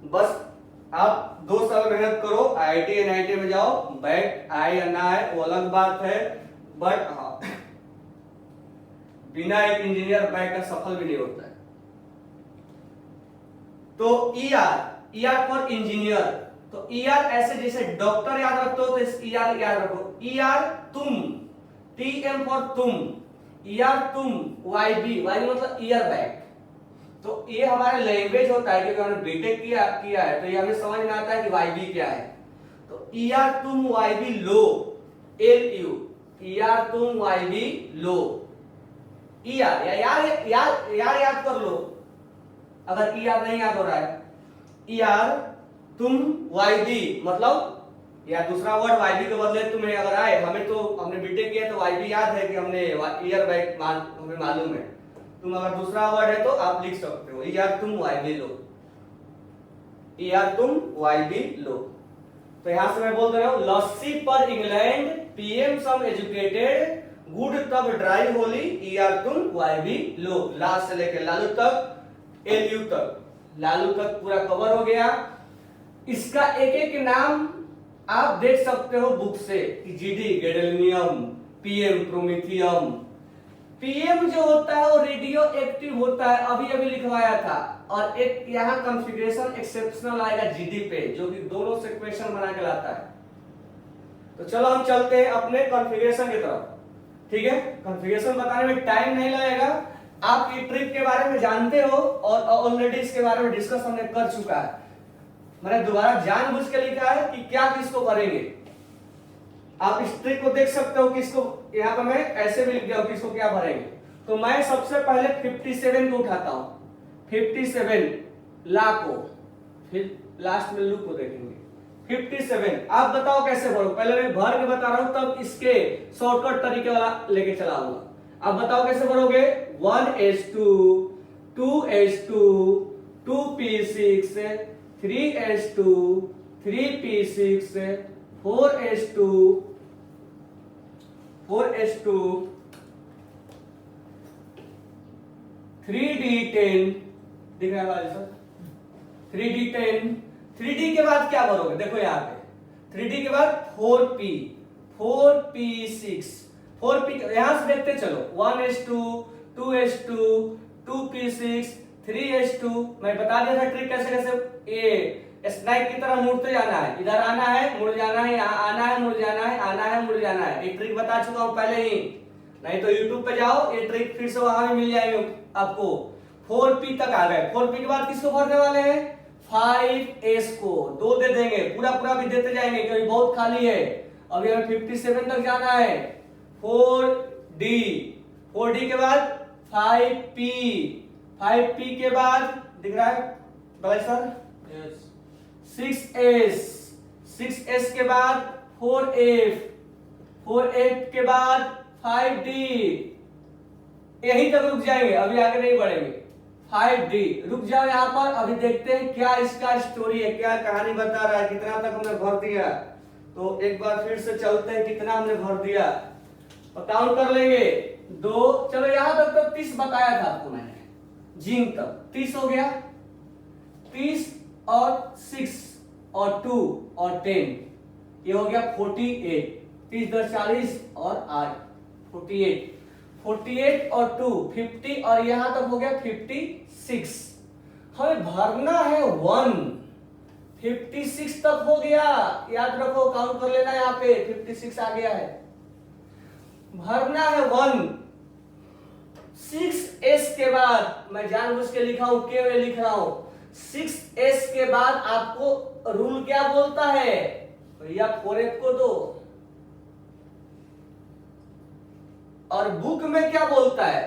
बस आप 2 साल मेहनत करो, आईआईटी एनआईटी में जाओ, बैक आए या ना आए वो अलग बात है, बट हाँ, बिना एक इंजीनियर बैक का सफल भी नहीं होता है। तो ईआर फॉर इंजीनियर, तो ईआर ऐसे जैसे डॉक्टर याद रखते हो तो इस ईआर याद रखो। ईआर तुम, टीएम फॉर तुम, ईआर तुम, वाईबी मतलब ईयर बैक। तो ये हमारा लैंग्वेज होता है, क्योंकि हमने बीटेक किया है, तो ये हमें समझ में आता है कि वाईबी क्या है। तो ईआर तुम, वाईबी लो, एलयू, ईआर तुम, वाईबी लो। ईआर यार याद कर लो अगर ईआर नहीं याद हो रहा है। ईआर तुम, वाईबी मतलब, या दूसरा वर्ड वाईबी के बदले तुम्हें अगर आए, हमने बीटेक किया तो वाईबी याद है कि हमने ईयर बैक हमें मालूम है। तुम अगर दूसरा वर्ड है तो आप लिख सकते हो ईआर तुम, वाईबी लो, ईआर तुम, वाईबी लो। तो यहां से मैं बोल रहा हूं, लस्सी पर इंग्लैंड, पीएम सम एजुकेटेड, गुड तब ड्राई होली, ईआर तुम, वाईबी लो। लास्ट से लेकर लालू तक, एलयू तक, लालू तक पूरा कवर हो गया। इसका एक एक नाम आप देख सकते हो बुक से, GD gadolinium, PM promethium. PM जो होता है वो रेडियो एक्टिव होता है, अभी अभी लिखवाया था, और एक यहाँ कॉन्फ़िगरेशन एक्सेप्शनल आएगा जीडी पे, जो कि दोनों से क्वेश्चन बना के लाता है। तो चलो हम चलते हैं अपने कॉन्फ़िगरेशन की तरफ, ठीक है। कॉन्फ़िगरेशन बताने में टाइम नहीं लगेगा, आप ये ट्रिक के बारे में जानते हो और ऑलरेडी इसके बारे में डिस्कस हमने कर चुका है। मैंने दोबारा जानबूझ के लिखा है कि क्या किसको करेंगे। आप इस ट्रिक को देख सकते हो कि इसको यहाँ पर मैं ऐसे भी लिख दिया हूं कि इसको क्या भरेंगे। तो मैं सबसे पहले 57 को उठाता हूं, 57 ला को, फिर लास्ट में लू को देखेंगे। 57 आप बताओ कैसे भरो, पहले मैं भर के बता रहा हूं, तब इसके शॉर्टकट तरीके वाला लेके चला आऊंगा। आप बताओ कैसे भरोगे। 1s2, 2s2, 2p6, 3s2, 3p6, 4s2, 4s2, 3d10, दिख रहा है भाई सर, 3d10। 3d के बाद क्या भरोगे, देखो यहाँ पे 3d के बाद 4p, 4p6, 4p यहां से देखते चलो, 1s2, 2s2, 2p6, 3s2। मैं बता दिया था ट्रिक कैसे कैसे, ए स्नैक की तरह मुड़ते जाना है, इधर आना है मुड़ जाना है, यहाँ आना है मुड़ जाना है, आना है मुड़ जाना है। एक ट्रिक बता चुका हूं पहले ही, नहीं तो YouTube पे जाओ, ये ट्रिक फिर से वहां भी मिल जाएगी आपको। 4p तक आ गए, 4p के बाद किसको भरने वाले हैं, 5s को 2 दे देंगे, पूरा पूरा भी देते जाएंगे क्योंकि बहुत खाली है। अभी हमें 57 तक जाना है। 4d, 4d के बाद 5p, 5p के बाद दिख रहा है भाई सर, 6s, 6s के बाद 4f, 4f के बाद 5d, यहीं तक रुक जाएंगे, अभी आगे नहीं बढ़ेंगे। 5d रुक जाओ यहाँ पर, अभी देखते हैं क्या इसका स्टोरी है, क्या कहानी बता रहा है, कितना तक हमने भर दिया। तो एक बार फिर से चलते हैं, कितना हमने भर दिया काउंट कर लेंगे। 2, चलो यहां तक तो 30 बताया था आपको मैंने, जिंक तक 30 हो गया, 30 और 6 और 2 और 10, ये हो गया 48। 30 10 40 और 8 48, 48 और 2 50, और यहां तक हो गया 56। हमें भरना है 1, 56 तक हो गया, याद रखो काउंट कर लेना, यहाँ पे 56 आ गया है। भरना है 1, 6s के बाद, मैं जानबूझ के लिखा हूं, के में लिख रहा हूं, 6s के बाद आपको रूल क्या बोलता है भैया, 4f को दो, और बुक में क्या बोलता है,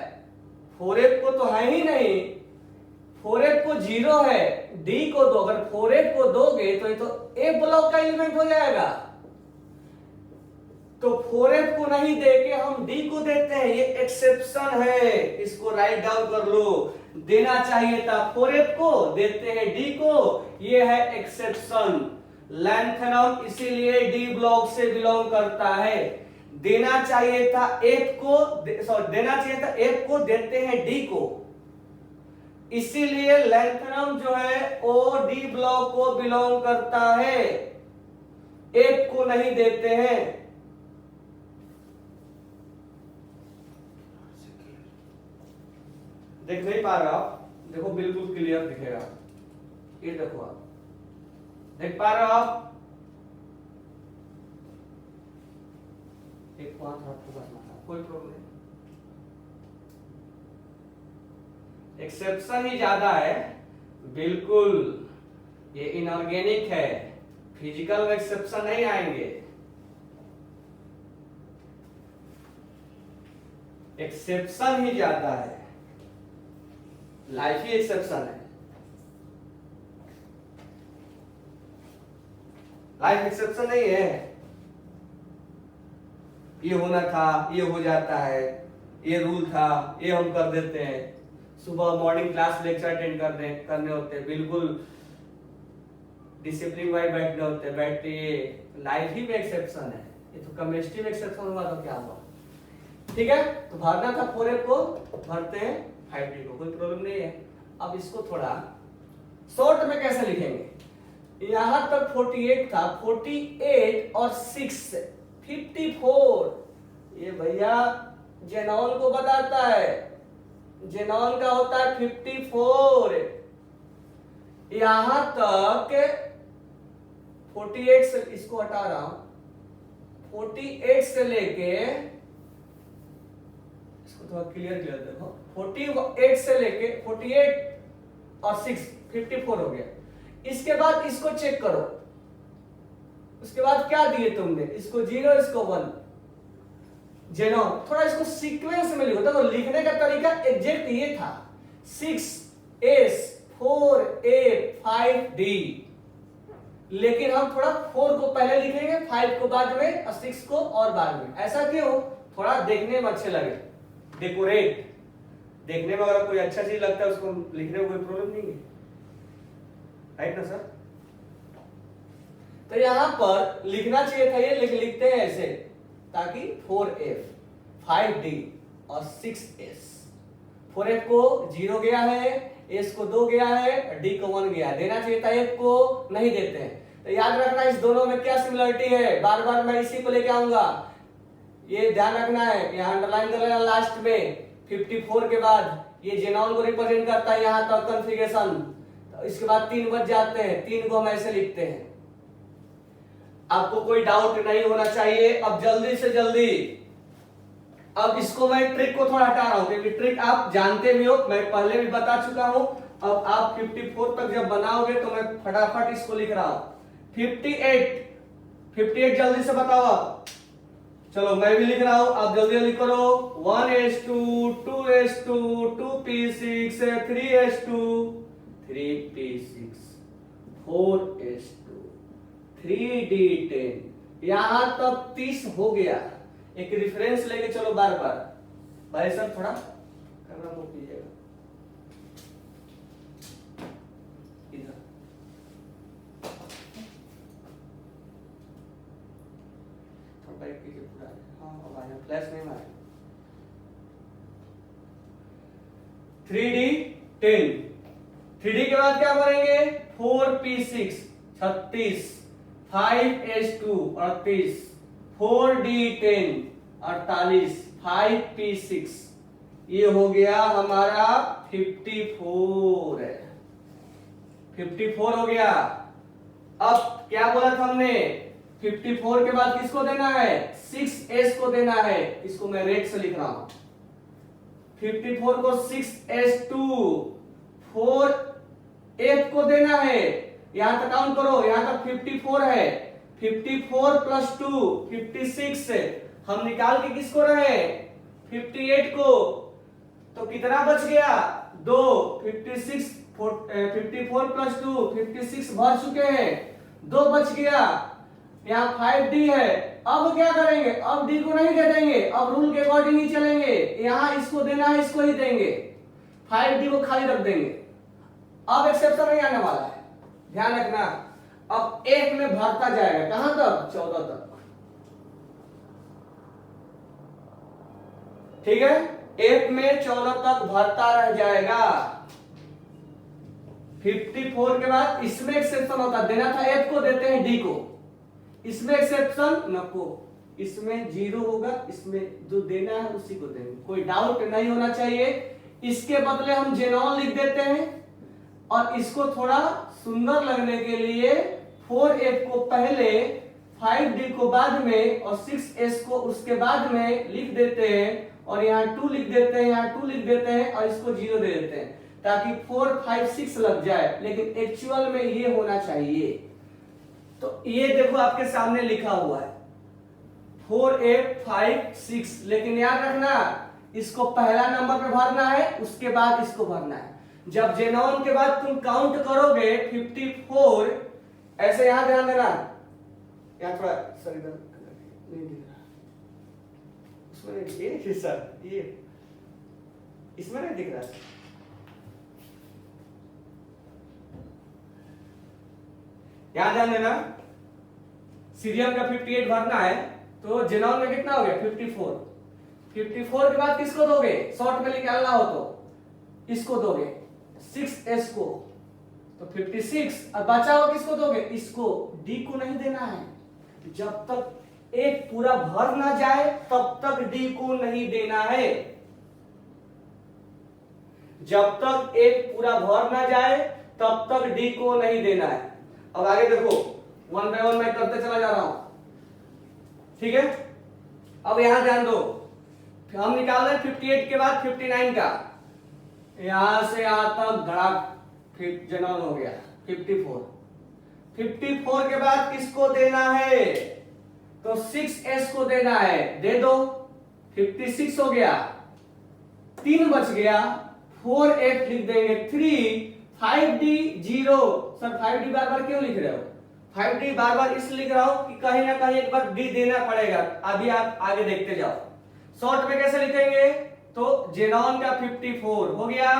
4f को तो है ही नहीं, 4f को 0 है, d को दो। अगर 4f को दोगे तो ये तो a ब्लॉक का एलिमेंट हो जाएगा। तो 4f को नहीं दे के हम d को देते हैं, ये एक्सेप्शन है, इसको राइट डाउन कर लो। देना चाहिए था 4f को, देते हैं d को, ये है एक्सेप्शन। लैंथनम इसीलिए डी ब्लॉक से बिलोंग करता है। देना चाहिए था f को, सॉरी देना चाहिए था f को, देते हैं d को, इसीलिए लैंथनम जो है वो डी ब्लॉक को बिलोंग करता है, f को नहीं देते हैं। देख नहीं पा रहे आप, देखो बिल्कुल क्लियर दिखेगा, ये देखो आप देख पा रहे हो आप, एक पांच आपको करना था, कोई प्रॉब्लम नहीं। एक्सेप्शन ही ज्यादा है, बिल्कुल ये इनऑर्गेनिक है, फिजिकल में एक्सेप्शन नहीं आएंगे। एक्सेप्शन ही ज्यादा है, लाइफ ही एक्सेप्शन है। लाइफ एक्सेप्शन नहीं है, ये होना था, ये हो जाता है, ये रूल था, ये हम कर देते हैं। सुबह मॉर्निंग क्लास लेक्चर अटेंड करने होते हैं, बिल्कुल डिसिप्लिन वाइज बैठने होते हैं, बैठते, ये लाइफ ही में एक्सेप्शन है। ये तो केमिस्ट्री में एक्सेप्शन हुआ तो क्या हुआ, ठीक है। तो भरना था 4f को, भरते हैं 5d को, कोई प्रॉब्लम नहीं है। अब इसको थोड़ा शॉर्ट में कैसे लिखेंगे, यहां तक 48 था, 48 और 6 54, ये भैया जेनॉन को बताता है, जेनॉन का होता है 54। यहां तक 48 से, इसको हटा रहा हूं, 48 से लेके, इसको थोड़ा क्लियर देखो, 48 से लेके 48 और 6 54 हो गया। इसके बाद इसको चेक करो, उसके बाद क्या दिए तुमने, इसको 0, इसको 1, जेनो। थोड़ा इसको सीक्वेंस में लिखो, देखो लिखने का तरीका एग्जैक्ट ये था, 6s 4a 5d, लेकिन हम थोड़ा 4 को पहले लिखेंगे, 5 को बाद में और 6 को और बाद में। ऐसा क्यों, थोड़ा देखने में अच्छे लगे, डेकोरेट, देखने में अगर कोई अच्छा चीज लगता है उसको लिखने में कोई प्रॉब्लम नहीं है, राइट ना सर। तो यहां पर लिखना चाहिए था ये, लिखते हैं ऐसे, ताकि 4f 5d और 6s, 4f को 0 गया है, s को 2 गया है, d को 1 गया, देना चाहिए था f को, नहीं देते हैं। तो याद रखना इस दोनों में क्या सिमिलरिटी है, बार बार मैं इसी को लेके आऊंगा, ये ध्यान रखना है। यहां अंडरलाइन कर लेना लास्ट में, 54 के बाद ये जेनॉन को रिप्रेजेंट करता है, यहां तक कॉन्फ़िगरेशन। तो इसके बाद 3 बच जाते हैं, 3 को हम ऐसे लिखते हैं। आपको कोई डाउट नहीं होना चाहिए। अब जल्दी से जल्दी, अब इसको मैं ट्रिक को थोड़ा हटा रहा हूं, क्योंकि ट्रिक आप जानते भी हो, मैं पहले भी बता चुका हूं। अब आप 54 तक जब बनाओगे तो मैं फटाफट इसको लिख रहा हूं। 58 जल्दी से बताओ आप, चलो मैं भी लिख रहा हूं, आप जल्दी जल्दी करो। 1s2 2s2 2p6 3s2 3p6 4s2 3d10, यहां तक 30 हो गया। एक रेफरेंस लेके चलो बार बार, भाई सर थोड़ा करना तो कीजिएगा, इधर थोड़ा बैक कीजिए पूरा। हाँ अब आया, फ्लैश नहीं मारे। 3d10, 3d के बाद क्या करेंगे, 4p6 36, 5s2 38, 4d10 48, 5p6, ये हो गया हमारा 54 है, 54 हो गया। अब क्या बोला था हमने, 54 के बाद किसको देना है, 6s को देना है, इसको मैं रेड से लिख रहा हूं। 54 को 6s2 4f को देना है, यहां तक काउंट करो, यहां तक 54 है, 54 प्लस 2 56 है, हम निकाल के किसको रहे 58 को, तो कितना बच गया 2, 56 54 प्लस 2 56 भर चुके हैं, 2 बच गया। यहाँ 5D है। अब क्या करेंगे, अब D को नहीं दे देंगे, अब रूल के अकॉर्डिंग ही चलेंगे। यहाँ इसको देना है, इसको ही देंगे, 5D को खाली रख देंगे। अब एक्सेप्शन नहीं आने वाला है, ध्यान रखना। अब 1 में भरता जाएगा, कहां तक, 14 तक, ठीक है। 1 में 14 तक भरता रह जाएगा। 54 के बाद इसमें एक्सेप्शन होता, देना था F को, देते हैं D को, इसमें एक्सेप्शन नको, इसमें 0 होगा, इसमें जो देना है उसी को देंगे, कोई डाउट नहीं होना चाहिए। इसके बदले हम जेनॉन लिख देते हैं और इसको थोड़ा सुंदर लगने के लिए 4F को पहले, 5D को बाद में और 6S को उसके बाद में लिख देते हैं और यहाँ 2 लिख देते हैं, यहाँ 2 लिख देते हैं और इसको 0 दे देते हैं ताकि 4, 5, 6 लग जाए, लेकिन एक्चुअल में ये होना चाहिए। तो ये देखो आपके सामने लिखा हुआ है 4F 5 6, लेकिन याद रखना इसको पहला नंबर पे भरना है, उसके बाद इसको भरना है। जब जेनॉन के बाद तुम काउंट करोगे 54, ऐसे यहां ध्यान देना, यहां थोड़ा सर इधर नहीं दिख रहा, उसमें नहीं दिख रहा सर, ये इसमें नहीं दिख रहा, यहां ध्यान देना। सीरियम का 58 भरना है तो जेनॉन में कितना हो गया 54। 54 के बाद किसको दोगे, शॉर्ट में निकालना हो तो इसको दोगे, 6S को, तो 56। अब बचा हुआ किसको दोगे, इसको, D को नहीं देना है। जब तक एक पूरा भर ना जाए तब तक D को नहीं देना है, जब तक एक पूरा भर ना जाए तब तक D को नहीं देना है। अब आगे देखो, 1 बाय 1 मैं करते चला जा रहा हूं, ठीक है। अब यहां ध्यान दो, हम निकाल रहे हैं 58 के बाद 59 का, यहां से यहां तक धड़ाक फिर जेनॉन हो गया 54। 54 के बाद किसको देना है, तो 6S को देना है, दे दो, 56 हो गया, 3 बच गया, 4F लिख देंगे 3, 5D 0। सर 5D बार बार क्यों लिख रहे हो, 5D बार बार इसलिए लिख रहा हूं कि कहीं ना कहीं एक बार D देना पड़ेगा, अभी आप आगे देखते जाओ। शॉर्ट में कैसे लिखेंगे, तो जेनॉन का 54 हो गया,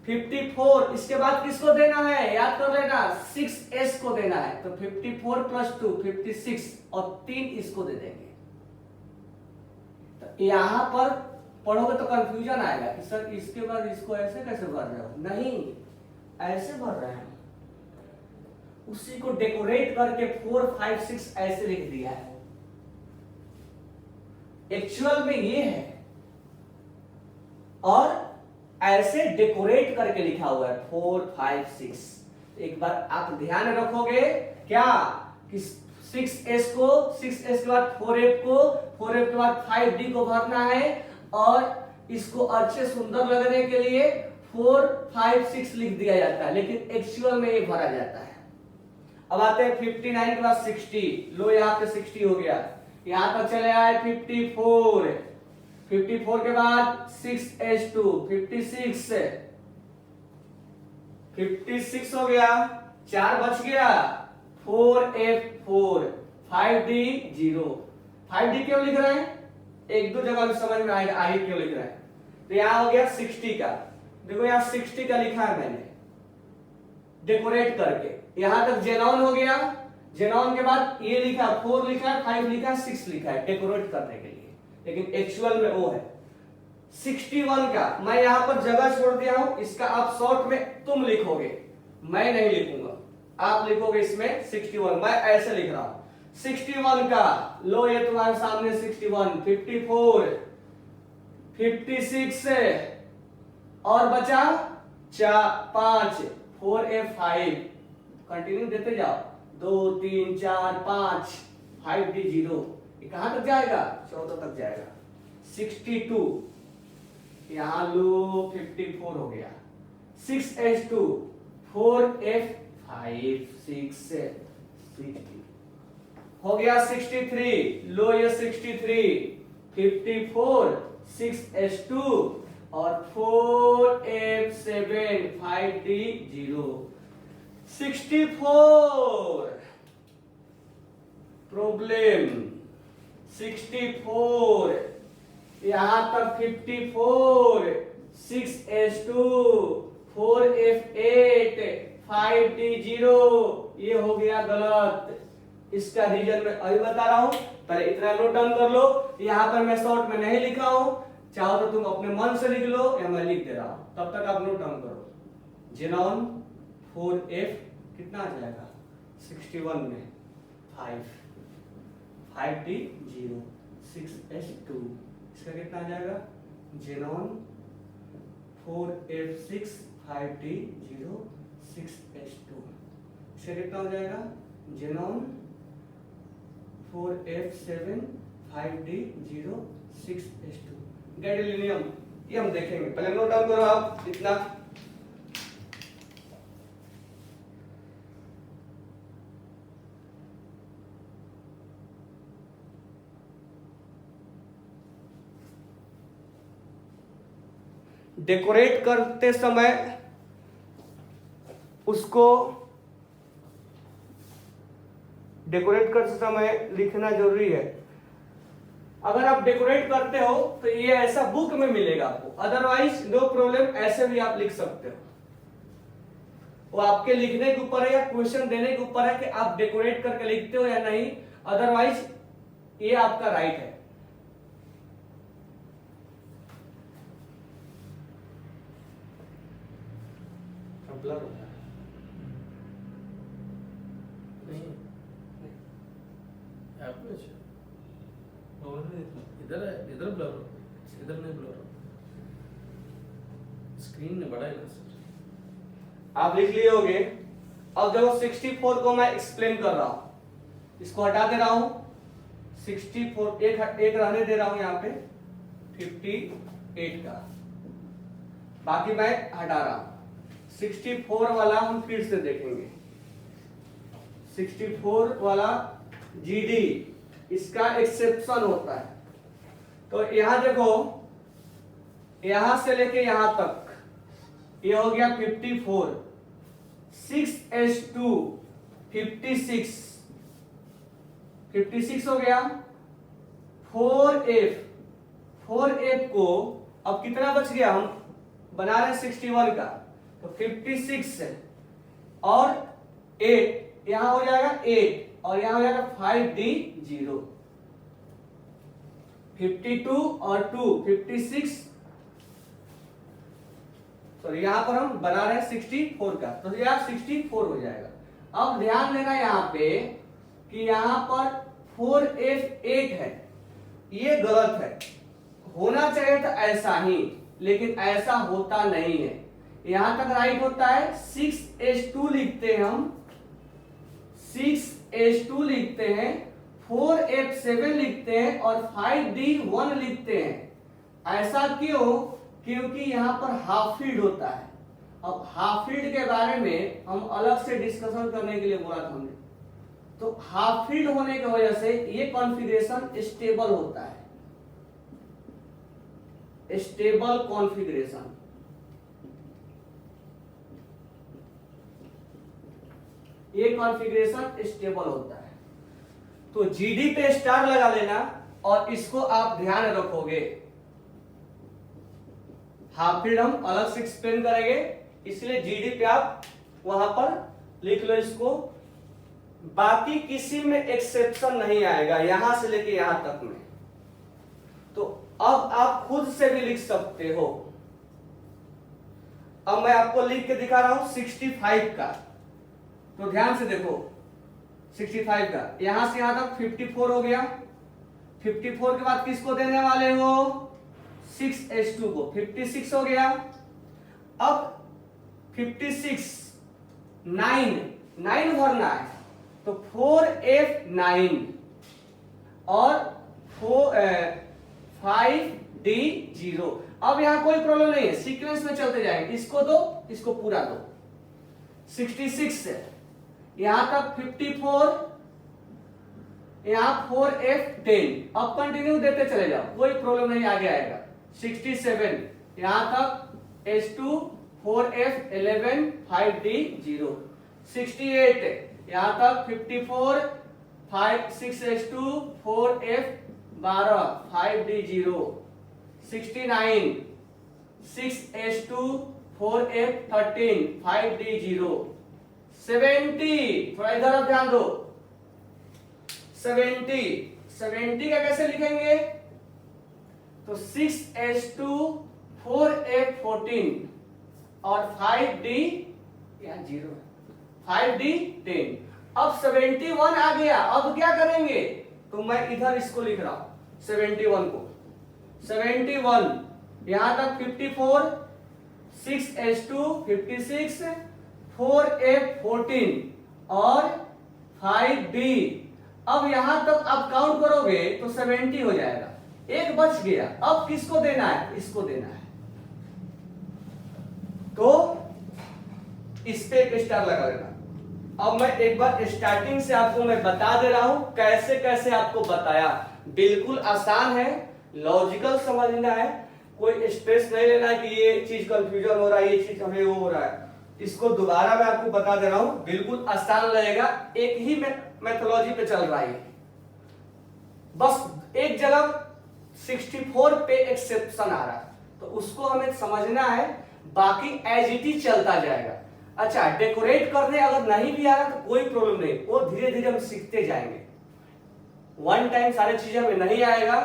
54 इसके बाद किसको देना है, याद कर लेना, 6S को देना है, तो 54 प्लस 2 56 और 3 इसको दे देंगे। तो यहां पर पढ़ोगे तो कंफ्यूजन आएगा कि सर इसके बाद इसको ऐसे कैसे भर रहे हो, नहीं ऐसे भर रहे हैं, उसी को डेकोरेट करके 4, 5, 6 ऐसे लिख दिया है, एक्चुअल में ये है और ऐसे डेकोरेट करके लिखा हुआ है 4, 5, 6। एक बार आप ध्यान रखोगे क्या कि 6S को, 6S के बाद 4F को, 4F के बाद 5D को भरना है और इसको अच्छे सुंदर लगने के लिए 4, 5, 6 लिख दिया जाता है, लेकिन एक्चुअल में ये भरा जाता है। अब आते हैं 59 के बाद 60, लो यहाँ पे 60 हो गया, यहां तक चले आए 54। 54 के बाद 6S2 56, 56 हो गया, 4 बच गया, 4F4, 5D 0। 5D क्यों लिख रहे हैं, एक दो जगह समझ में आएगा आगे क्यों लिख रहे हैं। तो यहां हो गया 60 का, देखो यहां 60 का लिखा है मैंने डेकोरेट करके, यहां तक जेनॉन हो गया, जेनॉन के बाद ये लिखा 4 लिखा है, 5 लिखा है, 6 लिखा है डेकोरेट करने के लिए, लेकिन एक्चुअल में वो है 61 का। मैं यहां पर जगह छोड़ दिया हूं, इसका आप शॉर्ट में तुम लिखोगे, मैं नहीं लिखूंगा, आप लिखोगे इसमें 61, मैं ऐसे लिख रहा हूं 61 का, लो ये तुम्हारे सामने 61, 54, 56 और बचा 5, 4F5, कंटिन्यू देते जाओ, 2, 3, 4, 5, 5D 0, ये कहां तक जाएगा, 14 तक जाएगा। 62 यहां लो 54 हो गया, 6S2, 4F5, 6 हो गया 63, लो ये 63, 54, 6S2 और 4F7, 5D 0, 64। प्रॉब्लम 64, यहां तक 54, 6s2, 4f8, 5d0, ये हो गया गलत। इसका रीजन मैं अभी बता रहा हूं, पहले इतना नोट डाउन कर लो। यहां पर मैं शॉर्ट में नहीं लिखा हूं, चाहो तो तुम अपने मन से लिख लो या मैं लिख दे रहा हूं, तब तक आप नोट डाउन करो। जेनॉन 4f कितना आ जाएगा 61 में 5, 5d0, 6s2, इसका कितना आ जाएगा जेनॉन 4f6, 5d0, 6s2, इसका कितना हो जाएगा xenon 4f7, 5d0, 6s2। Gadolinium ये हम देखेंगे, पहले नोट डाउन करो आप इतना। डेकोरेट करते समय उसको डेकोरेट करते समय लिखना जरूरी है। अगर आप डेकोरेट करते हो तो ये ऐसा बुक में मिलेगा आपको, अदरवाइज नो प्रॉब्लम, ऐसे भी आप लिख सकते हो। वो आपके लिखने के ऊपर है या क्वेश्चन देने के ऊपर है कि आप डेकोरेट करके लिखते हो या नहीं, अदरवाइज ये आपका राइट है। ब्लर होता है नहीं ऐप में इधर है, इधर ब्लर हो, इधर नहीं ब्लर हो, स्क्रीन ने बड़ा है ना सर। आप लिख लिए होगे। अब देखो 64 को मैं एक्सप्लेन कर रहा हूं, इसको हटा दे रहा हूं, 64 एक रहने दे रहा हूं यहाँ पे 58 का, बाकी मैं हटा रहा हूं। 64 वाला हम फिर से देखेंगे, 64 वाला जीडी इसका एक्सेप्शन होता है। तो यहां देखो, यहां से लेके यहां तक ये हो गया 54, 6s2 56, 56 हो गया। 4f, 4f को अब कितना बच गया, हम बना रहे हैं 61 का, तो 56 और 8 यहां हो जाएगा 8 और यहां हो जाएगा 5d0, 52 और 2 56, सॉरी यहां पर हम बना रहे हैं 64 का, तो यह 64 हो जाएगा। अब ध्यान देना यहां पे कि यहां पर 4f8 है, ये गलत है, होना चाहिए था ऐसा ही, लेकिन ऐसा होता नहीं है। यहां तक राइट होता है, 6s2 लिखते हैं हम, 6s2 लिखते हैं, 4f7 लिखते हैं और 5d1 लिखते हैं। ऐसा क्यों? क्योंकि यहां पर हाफ फील्ड होता है। अब हाफ फील्ड के बारे में हम अलग से डिस्कशन करने के लिए बोला था हमने, तो हाफ फील्ड होने की वजह से ये कॉन्फ़िगरेशन स्टेबल होता है, स्टेबल कॉन्फ़िगरेशन। ये कॉन्फ़िगरेशन स्टेबल होता है। तो जीडी पे स्टार लगा लेना और इसको आप ध्यान रखोगे। हाफ फील्ड हम अलग से एक्सप्लेन करेंगे, इसलिए जीडी पे आप वहां पर लिख लो इसको। बाकी किसी में एक्सेप्शन नहीं आएगा, यहां से लेके यहां तक में। तो अब आप खुद से भी लिख सकते हो। अब मैं आपको लिख के दिखा रहा हूं 65 का, तो ध्यान से देखो 65 का, यहां से यहां तक 54 हो गया। 54 के बाद किसको देने वाले हो? 6s2 को। 56 हो गया। अब 56 9 भरना है, तो 4f9 और 5d0। अब यहां कोई प्रॉब्लम नहीं है, सीक्वेंस में चलते जाएंगे, इसको दो, इसको पूरा दो। 66 से यहां तक 54, यहां 4f10, अब कंटिन्यू देते चले जाओ, कोई प्रॉब्लम नहीं, आगे आएगा। 67 यहां तक s2, 4f11, 5d0। 68 यहां तक 54, 6s2 4f12 5d0 69 6s2 4f13 5d0 70 थोड़ा इधर अब ध्यान दो 70 का कैसे लिखेंगे तो 6s2 4f14 और 5d यहाँ 0 5d10 अब 71 आ गया अब क्या करेंगे तो मैं इधर इसको लिख रहा हूं 71 को 71 यहां तक 54 6s2 56 4f14 और 5d अब यहां तक आप काउंट करोगे तो 70 हो जाएगा एक बच गया अब किसको देना है इसको देना है तो इस पे एक स्टार लगा देना अब मैं एक बार स्टार्टिंग से आपको मैं बता दे रहा हूं कैसे कैसे आपको बताया बिल्कुल आसान है लॉजिकल समझना है कोई स्ट्रेस नहीं लेना है कि ये चीज कंफ्यूजन हो रहा है ये चीज हमें वो हो रहा है इसको दोबारा मैं आपको बता दे रहा हूं बिल्कुल आसान रहेगा एक ही मेथोलॉजी पे चल रहा है बस एक जगह 64 पे एक्सेप्शन आ रहा है तो उसको हमें समझना है बाकी एज इट इज चलता जाएगा अच्छा डेकोरेट करने अगर नहीं भी आ रहा तो कोई प्रॉब्लम नहीं वो धीरे धीरे हम सीखते जाएंगे वन टाइम सारी चीजें हमें नहीं आएगा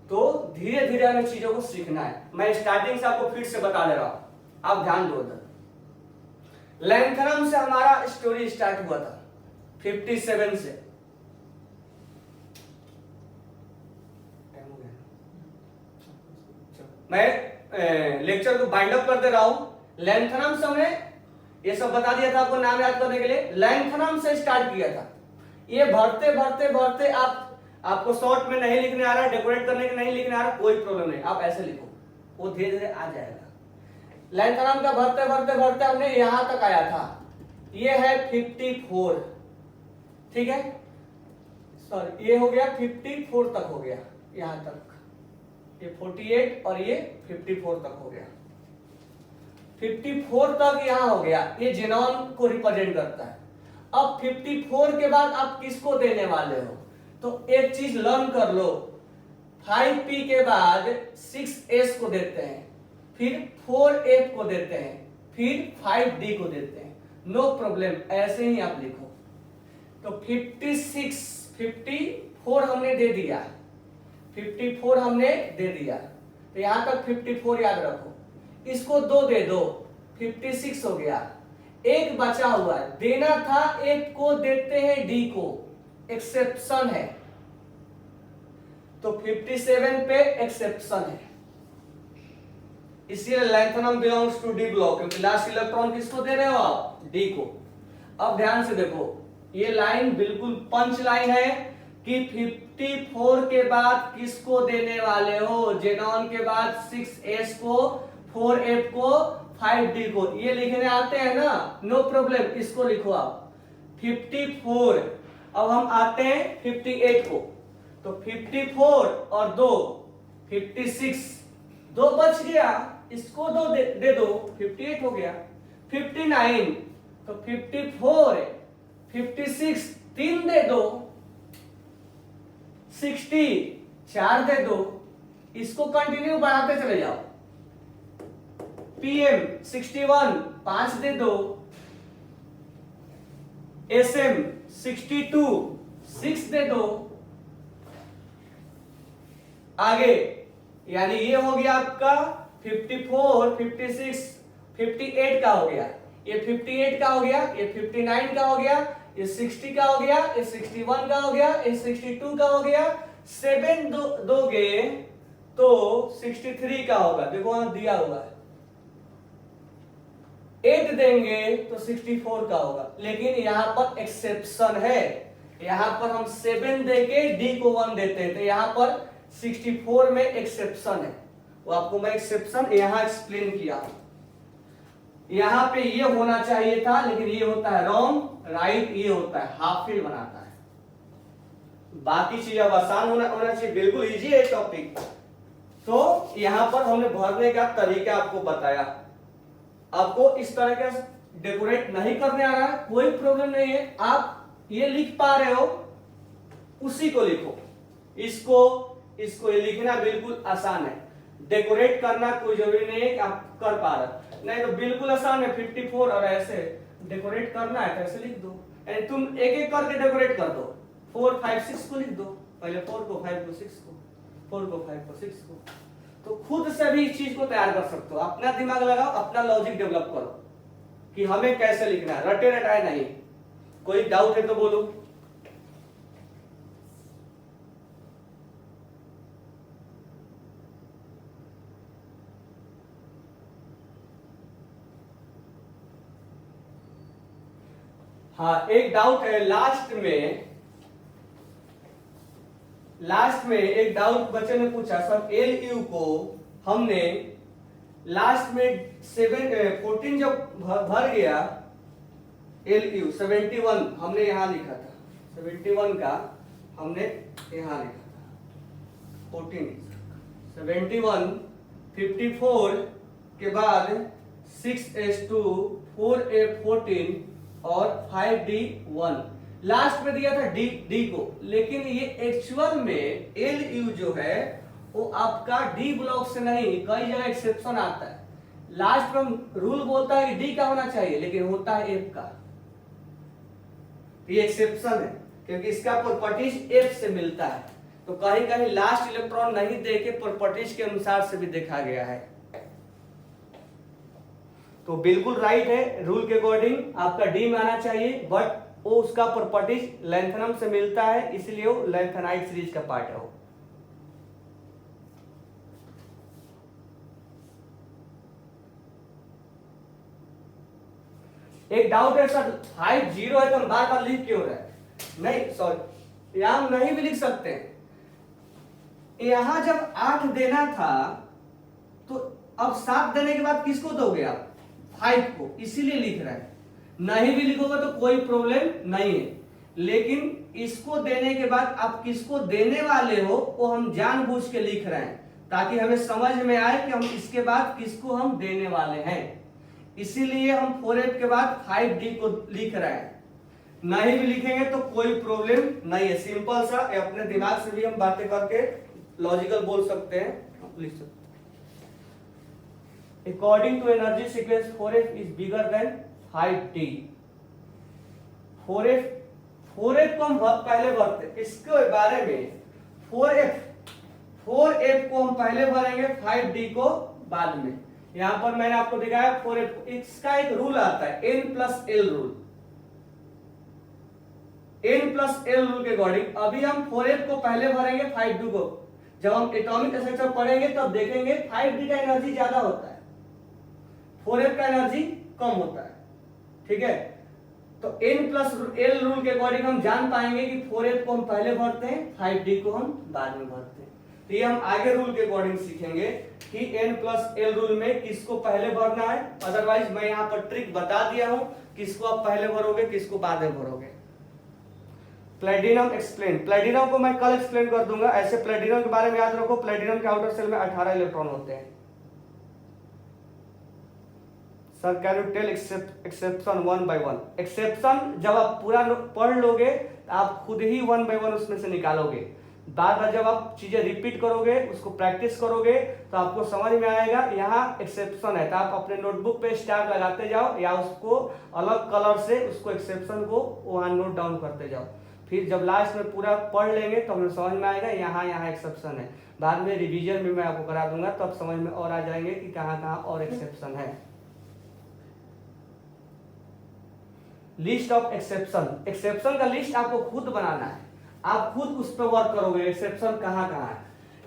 तो धीरे धीरे हमें चीजों को सीखना है मैं स्टार्टिंग से आपको फिर से बता दे रहा हूं आप ध्यान दो उधर लैंथनम से हमारा स्टोरी स्टार्ट हुआ था 57 से मैं लेक्चर को बाइंड अप कर दे रहा हूं लैंथनम से हमने ये सब बता दिया था आपको नाम याद करने के लिए लैंथनम से स्टार्ट किया था ये भरते भरते भरते आपको शॉर्ट में नहीं लिखने आ रहा डेकोरेट करने के नहीं लिखने आ रहा कोई प्रॉब्लम नहीं आप ऐसे लिखो वो धीरे धीरे आ जाएगा लैंथनम का भरते भरते भरते हमने यहां तक आया था ये है 54 ठीक है सॉरी ये हो गया 54 तक हो गया यहां तक ये 48 और ये 54 तक हो गया 54 तक यहां हो गया ये जेनॉन को रिप्रेजेंट करता है अब 54 के बाद आप किसको देने वाले हो तो एक चीज लर्न कर लो 5p के बाद 6s को देते हैं फिर 4f को देते हैं फिर 5d को देते हैं नो प्रॉब्लम ऐसे ही आप लिखो तो 54 हमने दे दिया 54 हमने दे दिया तो यहां तक 54 याद रखो इसको 2 दे दो 56 हो गया एक बचा हुआ है देना था एक को देते हैं d को एक्सेप्शन है तो 57 पे एक्सेप्शन है इसलिए lanthanum belongs to D block क्योंकि लास्ट इलेक्ट्रॉन किसको दे रहे हो आप डी को अब ध्यान से देखो ये लाइन बिल्कुल पंच लाइन है कि 54 के बाद किसको देने वाले हो जेनॉन के बाद 6s को 4f को 5d को ये लिखने आते हैं ना नो प्रॉब्लम इसको लिखो आप 54 अब हम आते हैं 58 को तो 54 और 2 56 2 बच गया इसको 2 दे दो 58 हो गया 59 तो 54 56 3 दे दो 60 4 दे दो इसको कंटिन्यू बढ़ाते चले जाओ PM 61 5 दे दो SM 62 6 दे दो आगे यानी ये हो गया आपका 54 56 58 का हो गया ये 58 का हो गया ये 59 का हो गया ये 60 का हो गया ये 61 का हो गया ये 62 का हो गया 7 दोगे तो 63 का होगा देखो वहां दिया हुआ है 8 देंगे तो 64 का होगा लेकिन यहां पर एक्सेप्शन है यहां पर हम 7 देके डी को 1 देते हैं तो यहां पर 64 में एक्सेप्शन है वो आपको मैं एक्सेप्शन यहां एक्सप्लेन किया यहां पे ये होना चाहिए था लेकिन ये होता है रॉन्ग राइट ये होता है हाफ फिल बनाता है बाकी चीज अब आसान होना चाहिए बिल्कुल इजी है टॉपिक तो यहां पर हमने भरने का तरीका आपको बताया आपको इस तरह का डेकोरेट नहीं करने आ रहा है कोई प्रॉब्लम नहीं है आप ये लिख पा रहे हो उसी को लिखो, इसको इसको ये लिखना बिल्कुल आसान है। डेकोरेट करना कोई जरूरी नहीं है कि आप कर पा रहे, नहीं तो बिल्कुल आसान है 54 और ऐसे डेकोरेट करना है तो ऐसे लिख दो, यानी तुम एक एक करके डेकोरेट कर दो। 4 5 6 को लिख दो, पहले 4 को 5 को 6 को 4 को 5 को 6 को, तो खुद से भी इस चीज को तैयार कर सकते हो। अपना दिमाग लगाओ, अपना लॉजिक डेवलप करो कि हमें कैसे लिखना है, रटे रटाए नहीं। कोई डाउट है तो बोलो। हाँ, एक डाउट है लास्ट में एक डाउट बच्चे ने पूछा, सर एल यू को हमने लास्ट में 14 जब भर गया, एल यू 71 हमने यहां लिखा था, 71 का हमने यहां लिखा था, 14 71 54 के बाद 6s2 4f14 और 5d1 लास्ट में दिया था डी को, लेकिन ये एक्चुअल में एल यू जो है वो आपका डी ब्लॉक से नहीं, कई जगह एक्सेप्शन आता है। लास्ट में रूल बोलता है कि डी का होना चाहिए लेकिन होता है एफ का, ये एक्सेप्शन है क्योंकि इसका प्रॉपर्टीज एफ से मिलता है। तो कहीं कहीं लास्ट इलेक्ट्रॉन नहीं देके प्रॉपर्टीज के अनुसार से भी देखा गया है। तो बिल्कुल राइट है, रूल के अकॉर्डिंग आपका डी में आना चाहिए, बट वो उसका प्रॉपर्टीज लैंथनम से मिलता है, इसलिए वो लैंथेनाइट सीरीज का पार्ट है वो। एक डाउट है सर 5 0 है तो हम बार बार लिख क्यों रहे हैं? नहीं सॉरी, यहां हम नहीं भी लिख सकते हैं। यहां जब 8 देना था तो अब 7 देने के बाद किसको दोगे आप? 5 को, इसीलिए लिख रहे हैं। नहीं भी लिखोगे तो कोई प्रॉब्लम नहीं है, लेकिन इसको देने के बाद आप किसको देने वाले हो वो हम जानबूझ के लिख रहे हैं ताकि हमें समझ में आए कि हम इसके बाद किसको हम देने वाले हैं। इसीलिए हम 4f के बाद 5d को लिख रहे हैं। नहीं भी लिखेंगे तो कोई प्रॉब्लम नहीं है, सिंपल सा, अपने दिमाग से भी हम बातें करके लॉजिकल बोल सकते हैं, लिख सकते हैं। According to energy sequence 4f is bigger than 5d। 4f को हम पहले भरते, इसके बारे में 4f को हम पहले भरेंगे, 5d को बाद में। यहां पर मैंने आपको दिखाया 4f, इसका एक रूल आता है n+l रूल। n+l रूल के अकॉर्डिंग अभी हम 4f को पहले भरेंगे, 5d को। जब हम एटॉमिक स्ट्रक्चर पढ़ेंगे तब देखेंगे 5d का एनर्जी ज्यादा होता है, 4f का एनर्जी कम होता है, ठीक है। तो n+l रूल के अकॉर्डिंग हम जान पाएंगे कि 4f को हम पहले भरते हैं, 5d को हम बाद में भरते हैं। तो ये हम आगे रूल के अकॉर्डिंग सीखेंगे कि n+l रूल में किसको पहले भरना है। अदरवाइज मैं यहाँ पर ट्रिक बता दिया हूं, किसको आप पहले भरोगे किसको बाद में भरोगे। प्लेटिनम एक्सप्लेन, प्लेटिनम को मैं कल एक्सप्लेन कर दूंगा। ऐसे प्लेटिनम के बारे में याद रखो, प्लेटिनम के आउटर सेल में 18 इलेक्ट्रॉन होते हैं। Sir can you tell exception 1 by 1? Exception जब आप पूरा पढ़ लोगे तो आप खुद ही 1 by 1 उसमें से निकालोगे। बार बार जब आप चीजें रिपीट करोगे, उसको प्रैक्टिस करोगे तो आपको समझ में आएगा यहाँ एक्सेप्शन है, तो आप अपने नोटबुक पे स्टार लगाते जाओ या उसको अलग कलर से उसको एक्सेप्शन को वहां नोट डाउन करते जाओ। फिर जब लास्ट में पूरा पढ़ लेंगे तो हमें समझ में आएगा यहाँ एक्सेप्शन है। बाद में रिवीजन में मैं आपको करा दूंगा, तब समझ में और आ जाएंगे कि कहाँ और एक्सेप्शन है। लिस्ट ऑफ एक्सेप्शन, एक्सेप्शन का लिस्ट आपको खुद बनाना है, आप खुद उस पर वर्क करोगे। एक्सेप्शन कहाँ है,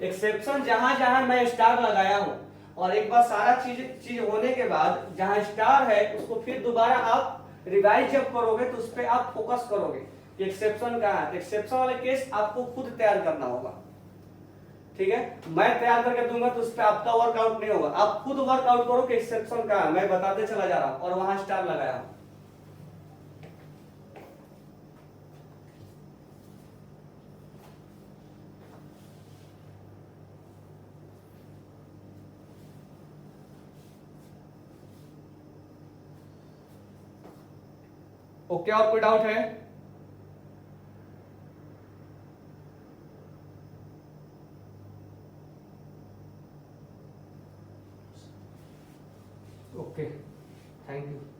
एक्सेप्शन जहां मैं स्टार लगाया हूं, और एक बार सारा चीज होने के बाद जहां स्टार है उसको फिर दोबारा आप रिवाइज जब करोगे तो उस पर आप फोकस करोगे कि एक्सेप्शन कहाँ है। एक्सेप्शन वाले केस आपको खुद तैयार करना होगा, ठीक है। मैं तैयार करके दूंगा तो उस पर आपका वर्कआउट नहीं होगा, आप खुद वर्कआउट करो कि एक्सेप्शन कहाँ है। मैं बताते चला जा रहा हूं और वहां स्टार लगाया हूं। ओके, और कोई डाउट है? Okay, thank you.